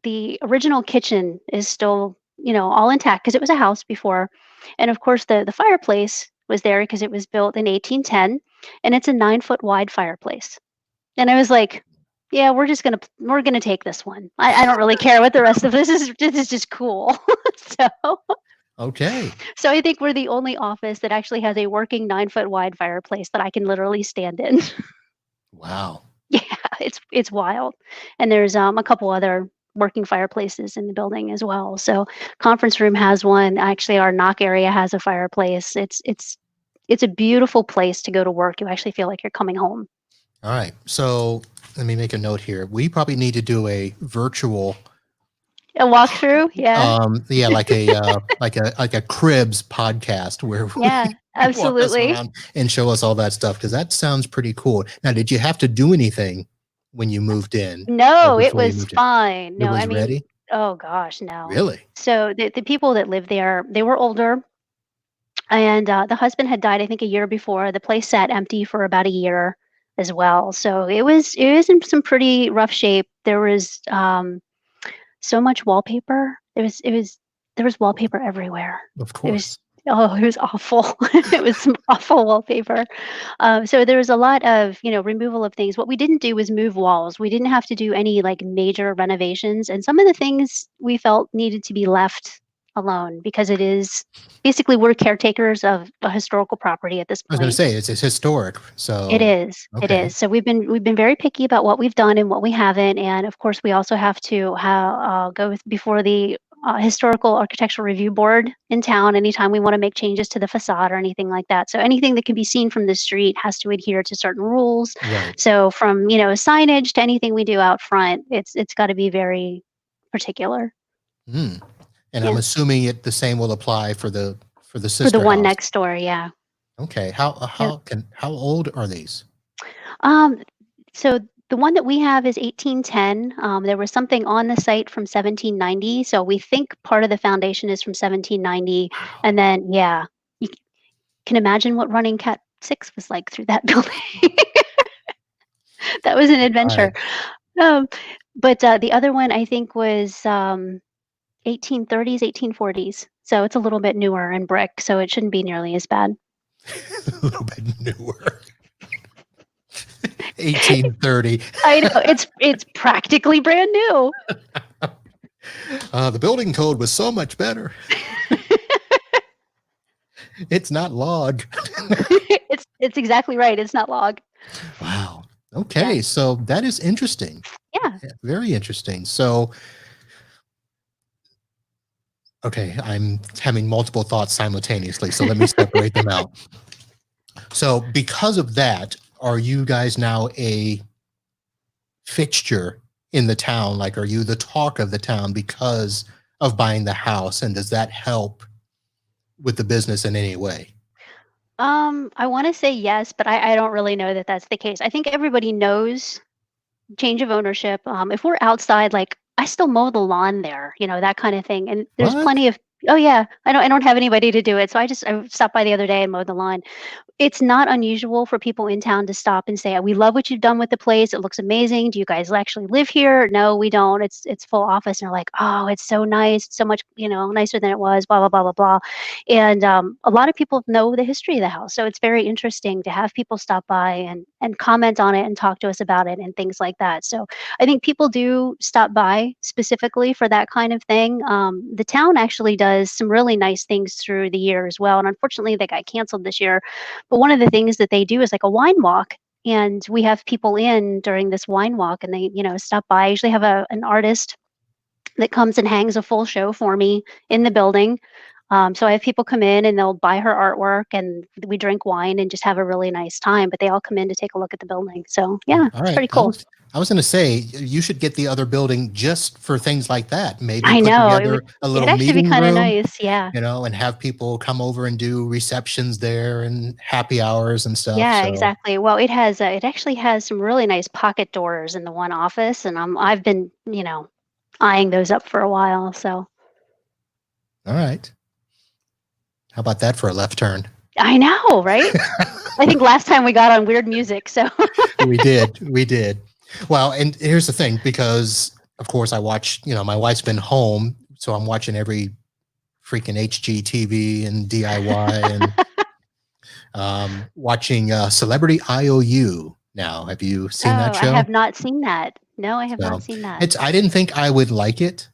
the original kitchen is still, all intact because it was a house before. And of course, the fireplace was there because it was built in 1810, and it's a 9 foot wide fireplace. And I was like, yeah, we're gonna take this one. I don't really care what the rest of this is just cool. so Okay. so I think we're the only office that actually has a working 9 foot wide fireplace that I can literally stand in. Wow. Yeah, it's wild. And there's a couple other working fireplaces in the building as well. So conference room has one. Actually, our knock area has a fireplace. It's a beautiful place to go to work. You actually feel like you're coming home. All right. So let me make a note here. We probably need to do a virtual A walkthrough, yeah, yeah, like a cribs podcast where yeah, you walk us absolutely. around and show us all that stuff, because that sounds pretty cool. Now, did you have to do anything when you moved in or No, it before you was moved in? fine. It No, I was mean, ready? oh gosh, no. Really? So the people that lived there, they were older, and the husband had died, I think, a year before. The place sat empty for about a year as well. So it was in some pretty rough shape. There was so much wallpaper. There was wallpaper everywhere. Of It was course. oh, it was awful. It was some awful wallpaper. So there was a lot of, removal of things. What we didn't do was move walls. We didn't have to do any like major renovations, and some of the things we felt needed to be left alone because it is basically we're caretakers of a historical property at this I was going to point. say it's historic. It So, is, it okay. is. So we've been very picky about what we've done and what we haven't, and of course, we also have to go before the historical architectural review board in town anytime we want to make changes to the facade or anything like that. So anything that can be seen from the street has to adhere to certain rules. Right. So from signage to anything we do out front, it's got to be very particular. Mm. And I'm Yeah, assuming the same will apply for the for the sister one house. next door. Yeah. Okay. Yeah. How old are these? Um, so the one that we have is 1810. There was something on the site from 1790, so we think part of the foundation is from 1790, Wow. and then yeah, you can imagine what running Cat 6 was like through that building. That was an adventure. Right. Um, but the other one I think was 1830s, 1840s. So it's a little bit newer in brick, so it shouldn't be nearly as bad. A little bit newer. 1830. I know it's practically brand new. The building code was so much better. It's not log. It's exactly right. It's not log. Wow. Yeah. Okay. So that is interesting. Yeah. Very interesting. So, okay, I'm having multiple thoughts simultaneously. So let me separate them out. So, because of that, are you guys now a fixture in the town? Like, are you the talk of the town because of buying the house? And does that help with the business in any way? I want to say yes, but I don't really know that that's the case. I think everybody knows change of ownership. If we're outside, like I still mow the lawn there, that kind of thing. And there's What? plenty of, oh yeah, I don't have anybody to do it. So I stopped by the other day and mowed the lawn. It's not unusual for people in town to stop and say, "We love what you've done with the place. It looks amazing. Do you guys actually live here?" "No, we don't. It's full office." And they're like, "Oh, it's so nice. It's so much, nicer than it was, blah, blah, blah, blah, blah." And a lot of people know the history of the house. So it's very interesting to have people stop by and comment on it and talk to us about it and things like that. So I think people do stop by specifically for that kind of thing. The town actually does some really nice things through the year as well. And unfortunately, they got canceled this year, but one of the things that they do is like a wine walk. And we have people in during this wine walk and they, stop by. I usually have an artist that comes and hangs a full show for me in the building. So I have people come in and they'll buy her artwork and we drink wine and just have a really nice time. But they all come in to take a look at the building. So yeah, All it's right. pretty cool. I was going to say you should get the other building just for things like that. Maybe I put know together a it'd little actually be meeting kind of room, nice. Yeah. and have people come over and do receptions there and happy hours and stuff. Yeah, So, exactly. Well, it actually has some really nice pocket doors in the one office, and I've been eyeing those up for a while. So all right. How about that for a left turn? I know, right? I think last time we got on weird music. So We did. Well, and here's the thing, because of course I watch, my wife's been home, so I'm watching every freaking HGTV and DIY and watching Celebrity IOU now. Have you seen that I show? have not seen that. No, I have So not seen that. I didn't think I would like it.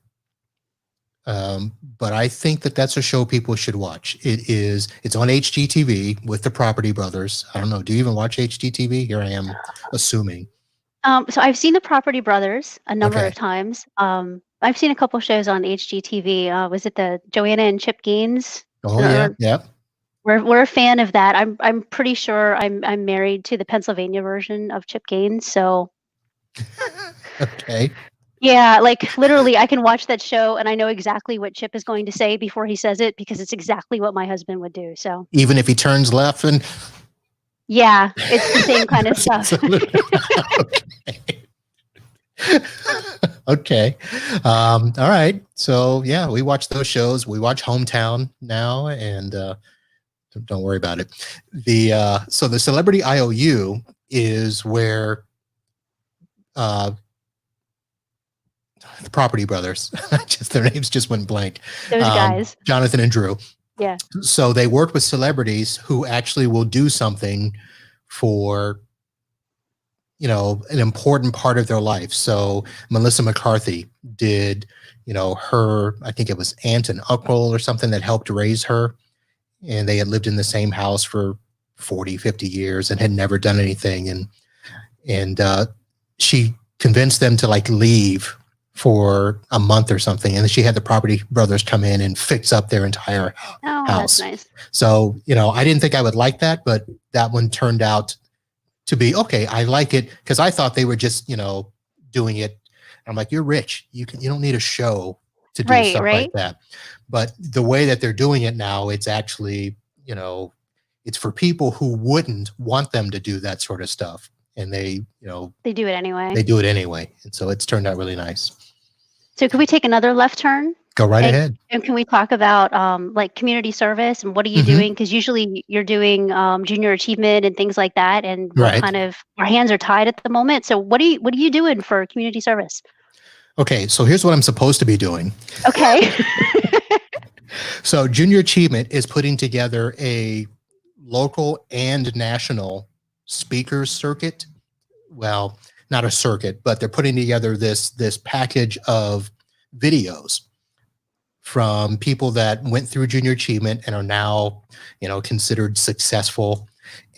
But I think that's a show people should watch. It's on HGTV with the Property Brothers. I don't know. Do you even watch HGTV? Here I am assuming. So I've seen the Property Brothers a number Okay. of times. I've seen a couple shows on HGTV. Was it the Joanna and Chip Gaines? Oh yeah. Or Yep. we're a fan of that. I'm pretty sure I'm married to the Pennsylvania version of Chip Gaines. So Okay. yeah, like literally, I can watch that show and I know exactly what Chip is going to say before he says it because it's exactly what my husband would do. So Even if he turns left and yeah, it's the same kind of stuff. okay. Okay. All right. So yeah, we watch those shows. We watch Hometown now, and don't worry about it. So the Celebrity IOU is where the Property Brothers, their names just went blank. Those guys. Jonathan and Drew. Yeah. So they work with celebrities who actually will do something for, an important part of their life. So Melissa McCarthy did, her, I think it was aunt and uncle or something that helped raise her. And they had lived in the same house for 40, 50 years and had never done anything. And she convinced them to like leave for a month or something. And then she had the property brothers come in and fix up their entire house. That's nice. So, I didn't think I would like that, but that one turned out to be okay. I like it because I thought they were just, doing it. I'm like, you're rich. You don't need a show to do stuff like that. But the way that they're doing it now, it's actually, it's for people who wouldn't want them to do that sort of stuff. And they do it anyway. They do it anyway. And so it's turned out really nice. So could we take another left turn? Go right ahead. And can we talk about like community service and what are you doing? Because usually you're doing junior achievement and things like that. And we're kind of, our hands are tied at the moment. So what are you doing for community service? Okay, so here's what I'm supposed to be doing. Okay. So Junior Achievement is putting together a local and national speakers circuit. Well, not a circuit, but they're putting together this package of videos from people that went through Junior Achievement and are now, considered successful.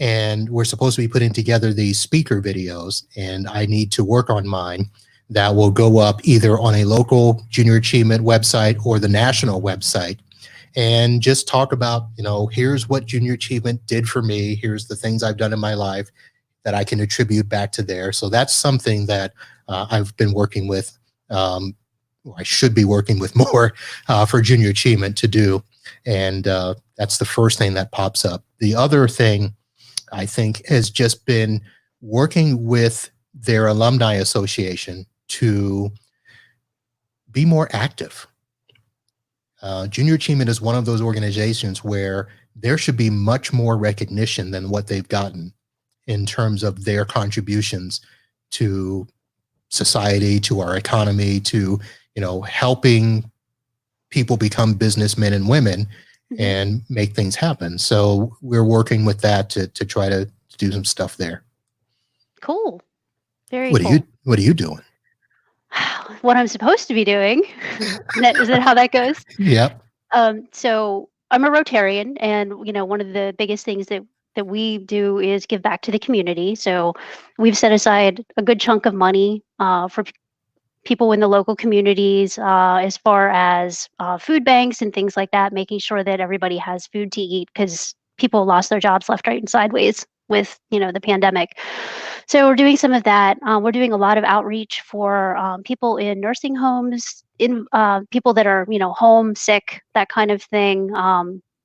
And we're supposed to be putting together these speaker videos, and I need to work on mine. That will go up either on a local Junior Achievement website or the national website, and just talk about, here's what Junior Achievement did for me. Here's the things I've done in my life that I can attribute back to there. So that's something that I've been working with, or I should be working with more for Junior Achievement to do. And that's the first thing that pops up. The other thing I think has just been working with their alumni association to be more active. Junior Achievement is one of those organizations where there should be much more recognition than what they've gotten in terms of their contributions to society, to our economy, to, helping people become businessmen and women and make things happen. So we're working with that to try to do some stuff there. Cool. Very cool. What are you doing? What I'm supposed to be doing. Is that how that goes? Yep. So I'm a Rotarian, and one of the biggest things that we do is give back to the community. So we've set aside a good chunk of money for people in the local communities, as far as food banks and things like that, making sure that everybody has food to eat, because people lost their jobs left, right, and sideways with the pandemic. So we're doing some of that. We're doing a lot of outreach for people in nursing homes, in people that are home sick, that kind of thing,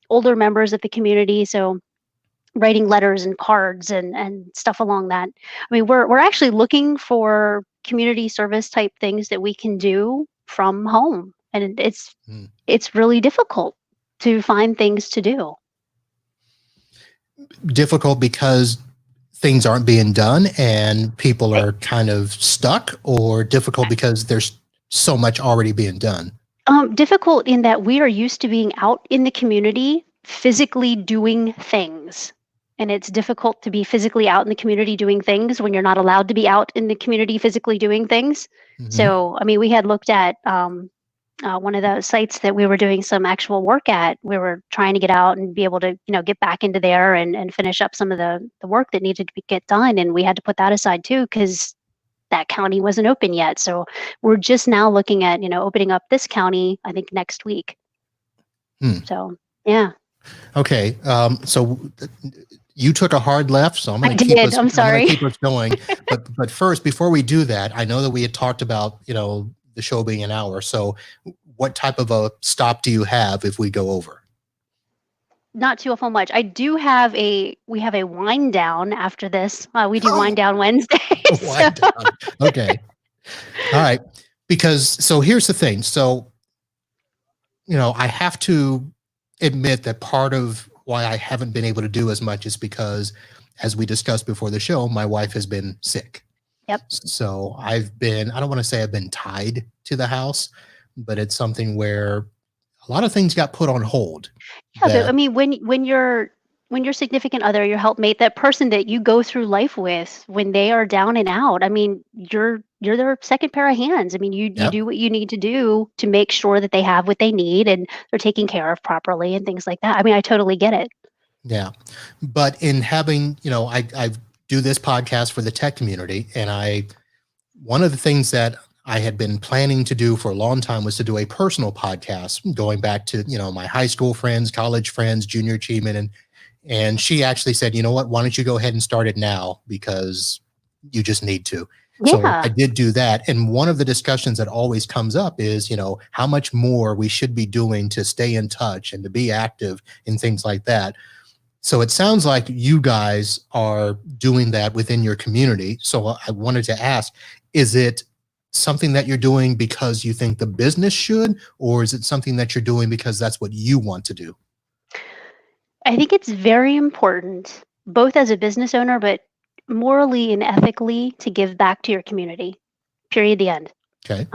older members of the community. So writing letters and cards and stuff along that. I mean, we're actually looking for community service type things that we can do from home, and it's really difficult to find things to do. Difficult because things aren't being done and people are kind of stuck, or difficult because there's so much already being done? Difficult in that we are used to being out in the community physically doing things. And it's difficult to be physically out in the community doing things when you're not allowed to be out in the community physically doing things. So, I mean, we had looked at one of the sites that we were doing some actual work at. We were trying to get out and be able to, get back into there and finish up some of the work that needed to get done. And we had to put that aside too, because that county wasn't open yet. So we're just now looking at, opening up this county, I think next week. So, yeah. Okay. So you took a hard left, so I'm going to keep us going. But first, before we do that, I know that we had talked about, the show being an hour. So what type of a stop do you have if we go over? Not too awful much. We have a wind down after this. We do wind down Wednesdays. Wind down. Okay. All right. So here's the thing. So, I have to admit that part of why I haven't been able to do as much is because, as we discussed before the show, my wife has been sick. Yep. So I don't want to say I've been tied to the house, but it's something where a lot of things got put on hold. Yeah, I mean, when you're when your significant other, your helpmate, that person that you go through life with, when they are down and out, I mean, you're their second pair of hands. I mean, you Yep. do what you need to do to make sure that they have what they need and they're taken care of properly and things like that. I mean, I totally get it. Yeah. But in having, I do this podcast for the tech community, and one of the things that I had been planning to do for a long time was to do a personal podcast going back to, my high school friends, college friends, junior achievement. And she actually said, you know what, why don't you go ahead and start it now? Because you just need to. So I Yeah. did do that. And one of the discussions that always comes up is, how much more we should be doing to stay in touch and to be active and things like that. So it sounds like you guys are doing that within your community. So I wanted to ask, is it something that you're doing because you think the business should, or is it something that you're doing because that's what you want to do? I think it's very important, both as a business owner, but morally and ethically, to give back to your community. Period. The end. Okay.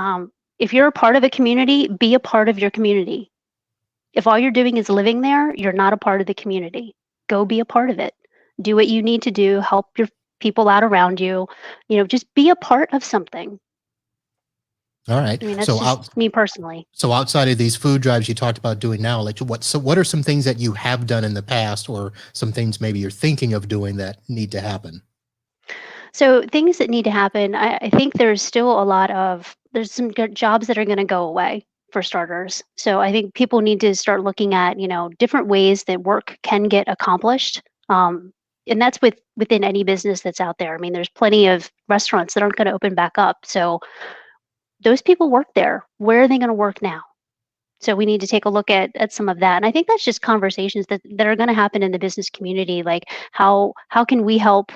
If you're a part of a community, be a part of your community. If all you're doing is living there, you're not a part of the community. Go be a part of it. Do what you need to do, help your people out around you, just be a part of something. All right. I mean, that's just me personally. So outside of these food drives you talked about doing now, like what are some things that you have done in the past, or some things maybe you're thinking of doing that need to happen? So things that need to happen, I think there's some good jobs that are going to go away for starters. So I think people need to start looking at, different ways that work can get accomplished. And that's within any business that's out there. I mean, there's plenty of restaurants that aren't going to open back up. So those people work there. Where are they going to work now? So we need to take a look at some of that. And I think that's just conversations that are going to happen in the business community. Like how can we help,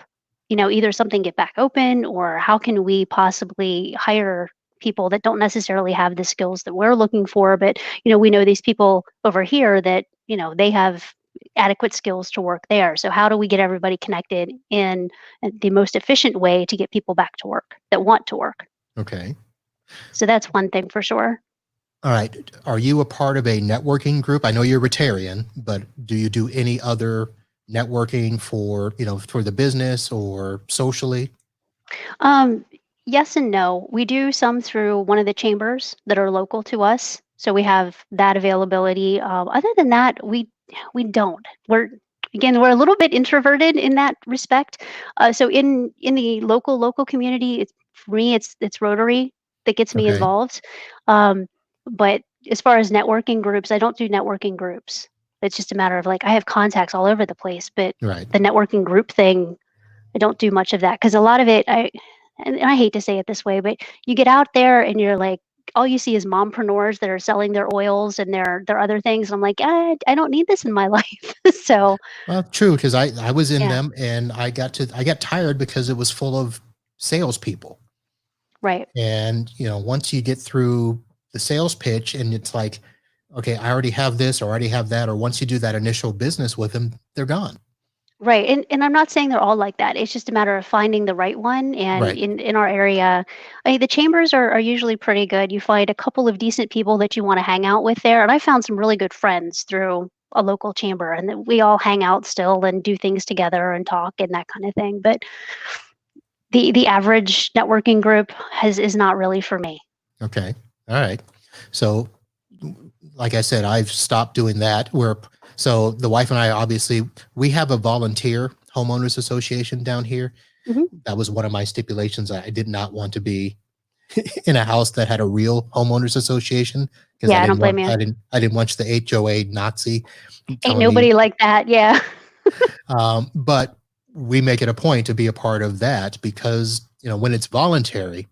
either something get back open, or how can we possibly hire people that don't necessarily have the skills that we're looking for, but we know these people over here that they have adequate skills to work there. So how do we get everybody connected in the most efficient way to get people back to work that want to work? Okay. So that's one thing for sure. All right. Are you a part of a networking group? I know you're Rotarian, but do you do any other networking for the business or socially? Um, yes and no. We do some through one of the chambers that are local to us, so we have that availability. Other than that, we don't. We're a little bit introverted in that respect. So in the local community, for me, it's Rotary that gets me Okay. involved. Um, but as far as networking groups, I don't do networking groups. It's just a matter of, like, I have contacts all over the place, but Right. the networking group thing, I don't do much of that because a lot of it, and I hate to say it this way, but you get out there and you're like, all you see is mompreneurs that are selling their oils and their other things. I'm like, I don't need this in my life. So Well, true, because I was in yeah, them, and I got tired because it was full of salespeople. right. And once you get through the sales pitch, and it's like, okay, I already have this, or I already have that, or once you do that initial business with them, they're gone. Right. And I'm not saying they're all like that. It's just a matter of finding the right one. And Right. in our area, I mean, the chambers are usually pretty good. You find a couple of decent people that you want to hang out with there. And I found some really good friends through a local chamber, and that we all hang out still and do things together and talk and that kind of thing. But the average networking group is not really for me. Okay. All right. So, like I said, I've stopped doing that. So the wife and I, obviously, we have a volunteer homeowners association down here. Hmm. That was one of my stipulations. I did not want to be in a house that had a real homeowners association, because Yeah, I don't blame you. I didn't want the HOA Nazi Ain't telling me. nobody like that. Yeah. But we make it a point to be a part of that, because when it's voluntary,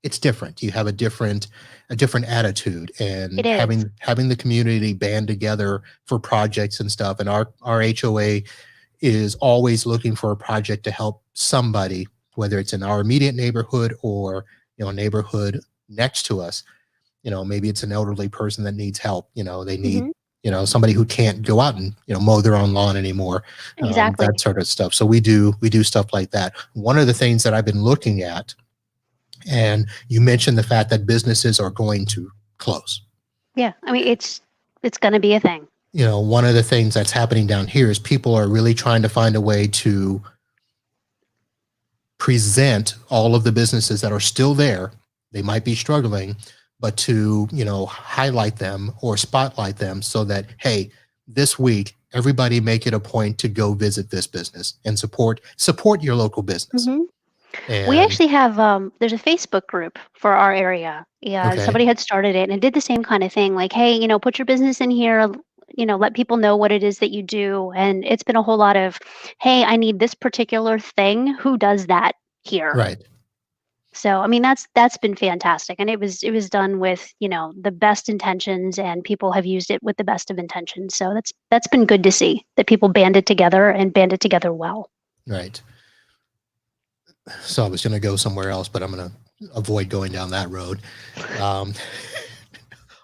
it's different. You have a different attitude, It and is. having the community band together for projects and stuff. And our HOA is always looking for a project to help somebody, whether it's in our immediate neighborhood or a neighborhood next to us. Maybe it's an elderly person that needs help. They need Hmm. somebody who can't go out and mow their own lawn anymore, Exactly. that sort of stuff. So we do stuff like that. One of the things that I've been looking at, and you mentioned the fact that businesses are going to close. Yeah. I mean, it's going to be a thing. one of the things that's happening down here is people are really trying to find a way to present all of the businesses that are still there. They might be struggling, but to, highlight them or spotlight them so that, hey, this week, everybody make it a point to go visit this business and support your local business. hmm We And actually have there's a Facebook group for our area, and okay, somebody had started it and did the same kind of thing. Like, hey, put your business in here. Let people know what it is that you do. And it's been a whole lot of, hey, I need this particular thing. Who does that here? right, So, I mean, that's been fantastic, and it was done with the best intentions, and people have used it with the best of intentions. So that's been good to see that people banded together and banded together well. right. So I was going to go somewhere else, but I'm going to avoid going down that road. Um,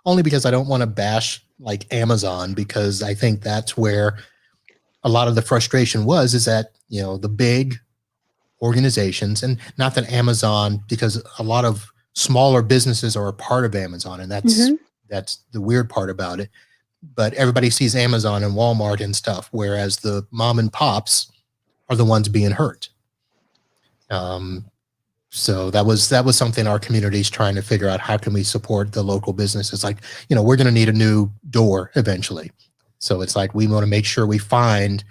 only because I don't want to bash like Amazon, because I think that's where a lot of the frustration is that, the big organizations, and not that Amazon, because a lot of smaller businesses are a part of Amazon, and that's hmm that's the weird part about it. But everybody sees Amazon and Walmart and stuff, whereas the mom and pops are the ones being hurt. Um, so that was something our community is trying to figure out. How can we support the local businesses? Like, we're going to need a new door eventually. So it's like we want to make sure we find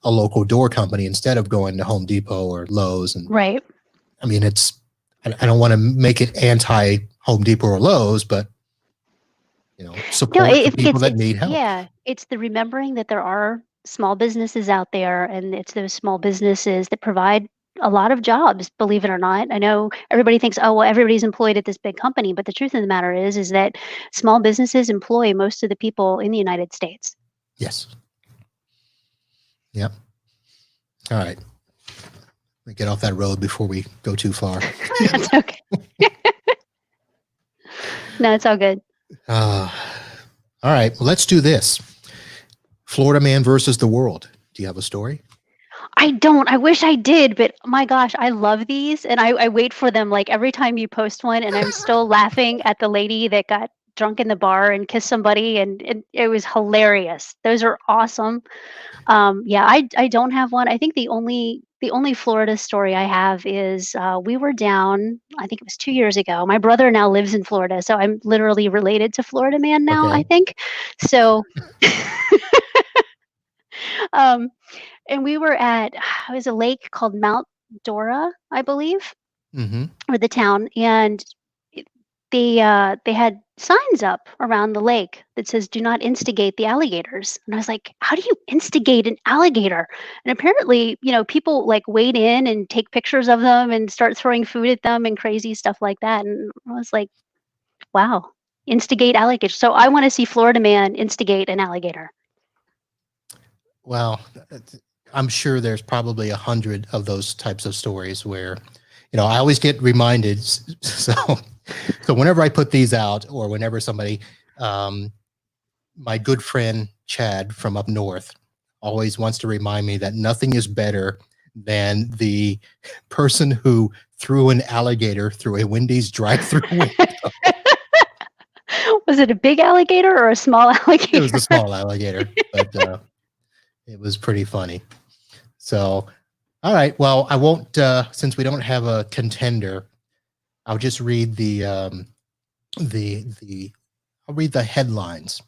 a local door company instead of going to Home Depot or Lowe's. And Right. I mean, I don't want to make it anti Home Depot or Lowe's, but No, support the think people it's that need help. yeah, it's the remembering that there are small businesses out there, and it's those small businesses that provide a lot of jobs, believe it or not. I know everybody thinks, oh, well, everybody's employed at this big company, but the truth of the matter is that small businesses employ most of the people in the United States. Yes. Yep. All right. Let me get off that road before we go too far. That's okay. No, it's all good. All right. Well, let's do this. Florida Man versus the world. Do you have a story? I don't. I wish I did, but my gosh, I love these, and I wait for them like every time you post one, and I'm still laughing at the lady that got drunk in the bar and kissed somebody, and it was hilarious. Those are awesome. Yeah, I don't have one. I think the only Florida story I have is we were down. I think it was 2 years ago. My brother now lives in Florida, so I'm literally related to Florida Man now, I Okay. think. So. um, and we were at it was a lake called Mount Dora, I believe, Mm-hmm. or the town, and it- they had signs up around the lake that says "Do not instigate the alligators." And I was like, "How do you instigate an alligator?" And apparently, people like wade in and take pictures of them and start throwing food at them and crazy stuff like that. And I was like, "Wow, instigate alligators!" So I want to see Florida Man instigate an alligator. Well, I'm sure there's probably 100 of those types of stories where, I always get reminded. So whenever I put these out, or whenever somebody, my good friend Chad from up north always wants to remind me that nothing is better than the person who threw an alligator through a Wendy's drive-through window. Was it a big alligator or a small It was alligator? a small alligator, but it was pretty funny. So, all right. Well, I won't, since we don't have a contender, I'll just read the I'll read the headlines,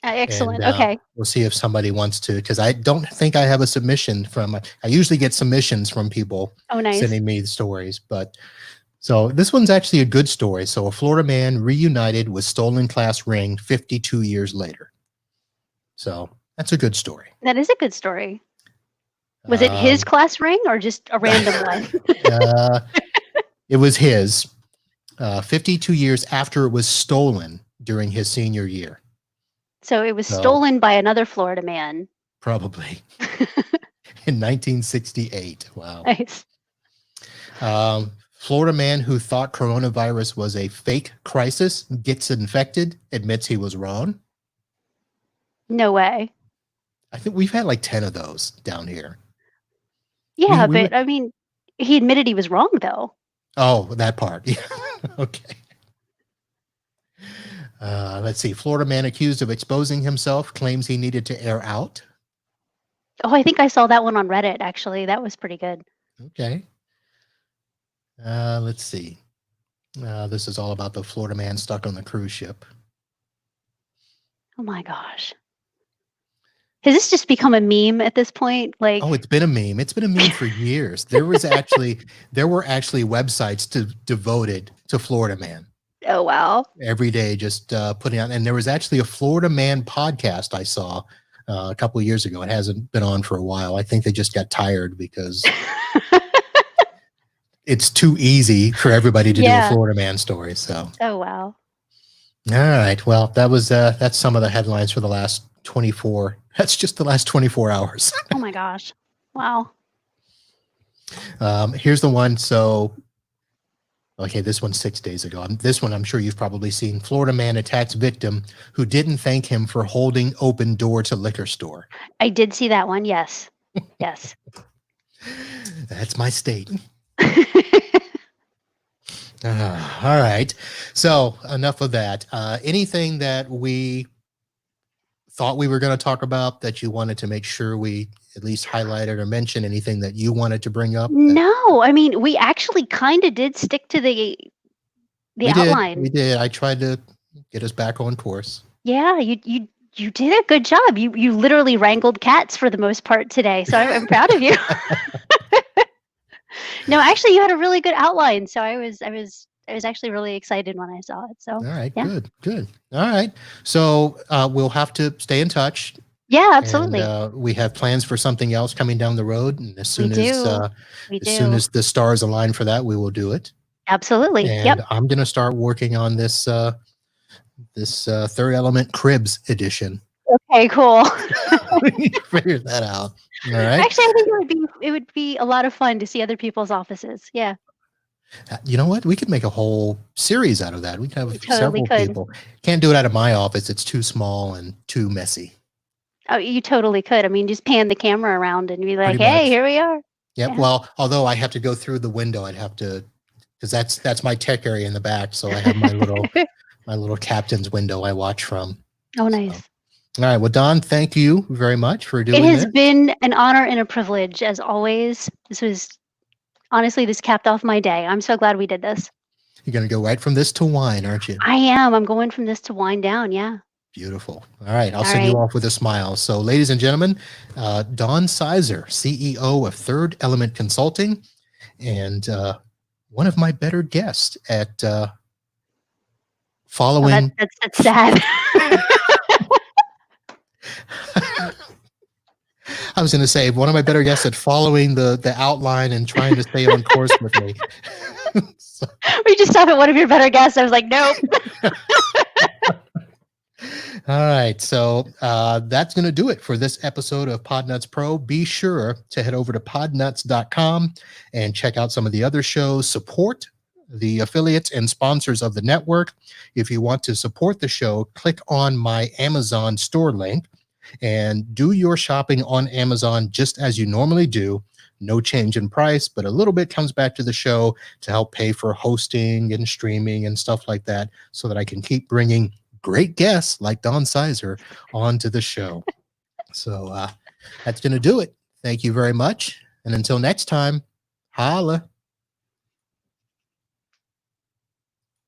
and Excellent. Okay. we'll see if somebody wants to, because I don't think I have a submission from. I usually get submissions from people Oh, nice. sending me the stories, but so this one's actually a good story. So a Florida man reunited with stolen class ring 52 years later. So that's a good story. That is a good story. Was it his Um, class ring or just a random one? uh, it was his. 52 years after it was stolen during his senior year. So it was So stolen by another Florida man. probably in 1968. Wow. Nice. Florida man who thought coronavirus was a fake crisis gets infected, admits he was wrong. No way. I think we've had like 10 of those down here. Yeah, We but I mean, he admitted he was wrong though. oh, that part. Yeah. Okay. Let's see. Florida man accused of exposing himself claims he needed to air out. Oh, I think I saw that one on Reddit, actually. That was pretty good. Okay. Let's see. This is all about the Florida man stuck on the cruise ship. Oh my gosh. Has this just become a meme at this point? Like, oh, it's been a meme. It's been a meme for years. There were actually websites devoted to Florida man. Oh, wow. Every day, just putting out. And there was actually a Florida man podcast I saw a couple of years ago. It hasn't been on for a while. I think they just got tired because it's too easy for everybody to do a Florida man story. So. Oh, wow. All right. Well, that's some of the headlines for the last 24. That's just the last 24 hours. Oh my gosh. Wow. Here's the one. So, okay, this one's 6 days ago. This one I'm sure you've probably seen. Florida man attacks victim who didn't thank him for holding open door to liquor store. I did see that one. Yes. Yes. That's my state. All right. So enough of that. Anything that we thought we were going to talk about that you wanted to make sure we at least highlighted or mention? Anything that you wanted to bring up? No, I mean, we actually kind of did stick to the outline. We did. I tried to get us back on course. Yeah, you did a good job. You literally wrangled cats for the most part today, so I'm proud of you. No, actually, you had a really good outline, so I was actually really excited when I saw it. So all right, yeah. Good. All right, so we'll have to stay in touch. Yeah, absolutely. And, we have plans for something else coming down the road, and as soon as the stars align for that, we will do it. Absolutely. And I'm going to start working on this Third Element Cribs edition. Okay, cool. Figure that out. All right. Actually, I think it would be a lot of fun to see other people's offices. Yeah. You know what? We could make a whole series out of that. We could have several people. Can't do it out of my office. It's too small and too messy. Oh, you totally could. I mean, just pan the camera around and be like, "Hey, here we are." Yep. Yeah. Well, although I have to go through the window, I'd have to, because that's my tech area in the back. So I have my little captain's window I watch from. Oh, nice. So. All right. Well, Dawn, thank you very much for doing this. It has been an honor and a privilege, as always. Honestly, this capped off my day. I'm so glad we did this. You're going to go right from this to wine, aren't you? I am. I'm going from this to wine down. Yeah. Beautiful. All right. I'll send you off with a smile. So, ladies and gentlemen, Dawn Sizer, CEO of Third Element Consulting, and one of my better guests at following. Oh, that's sad. I was going to say one of my better guests at following the outline and trying to stay on course with me. So. We just stopped at one of your better guests. I was like, nope. All right. So that's going to do it for this episode of Podnuts Pro. Be sure to head over to podnuts.com and check out some of the other shows. Support the affiliates and sponsors of the network. If you want to support the show, click on my Amazon store link and do your shopping on Amazon just as you normally do. No change in price, but a little bit comes back to the show to help pay for hosting and streaming and stuff like that so that I can keep bringing great guests like Dawn Sizer onto the show. So that's going to do it. Thank you very much. And until next time, holla.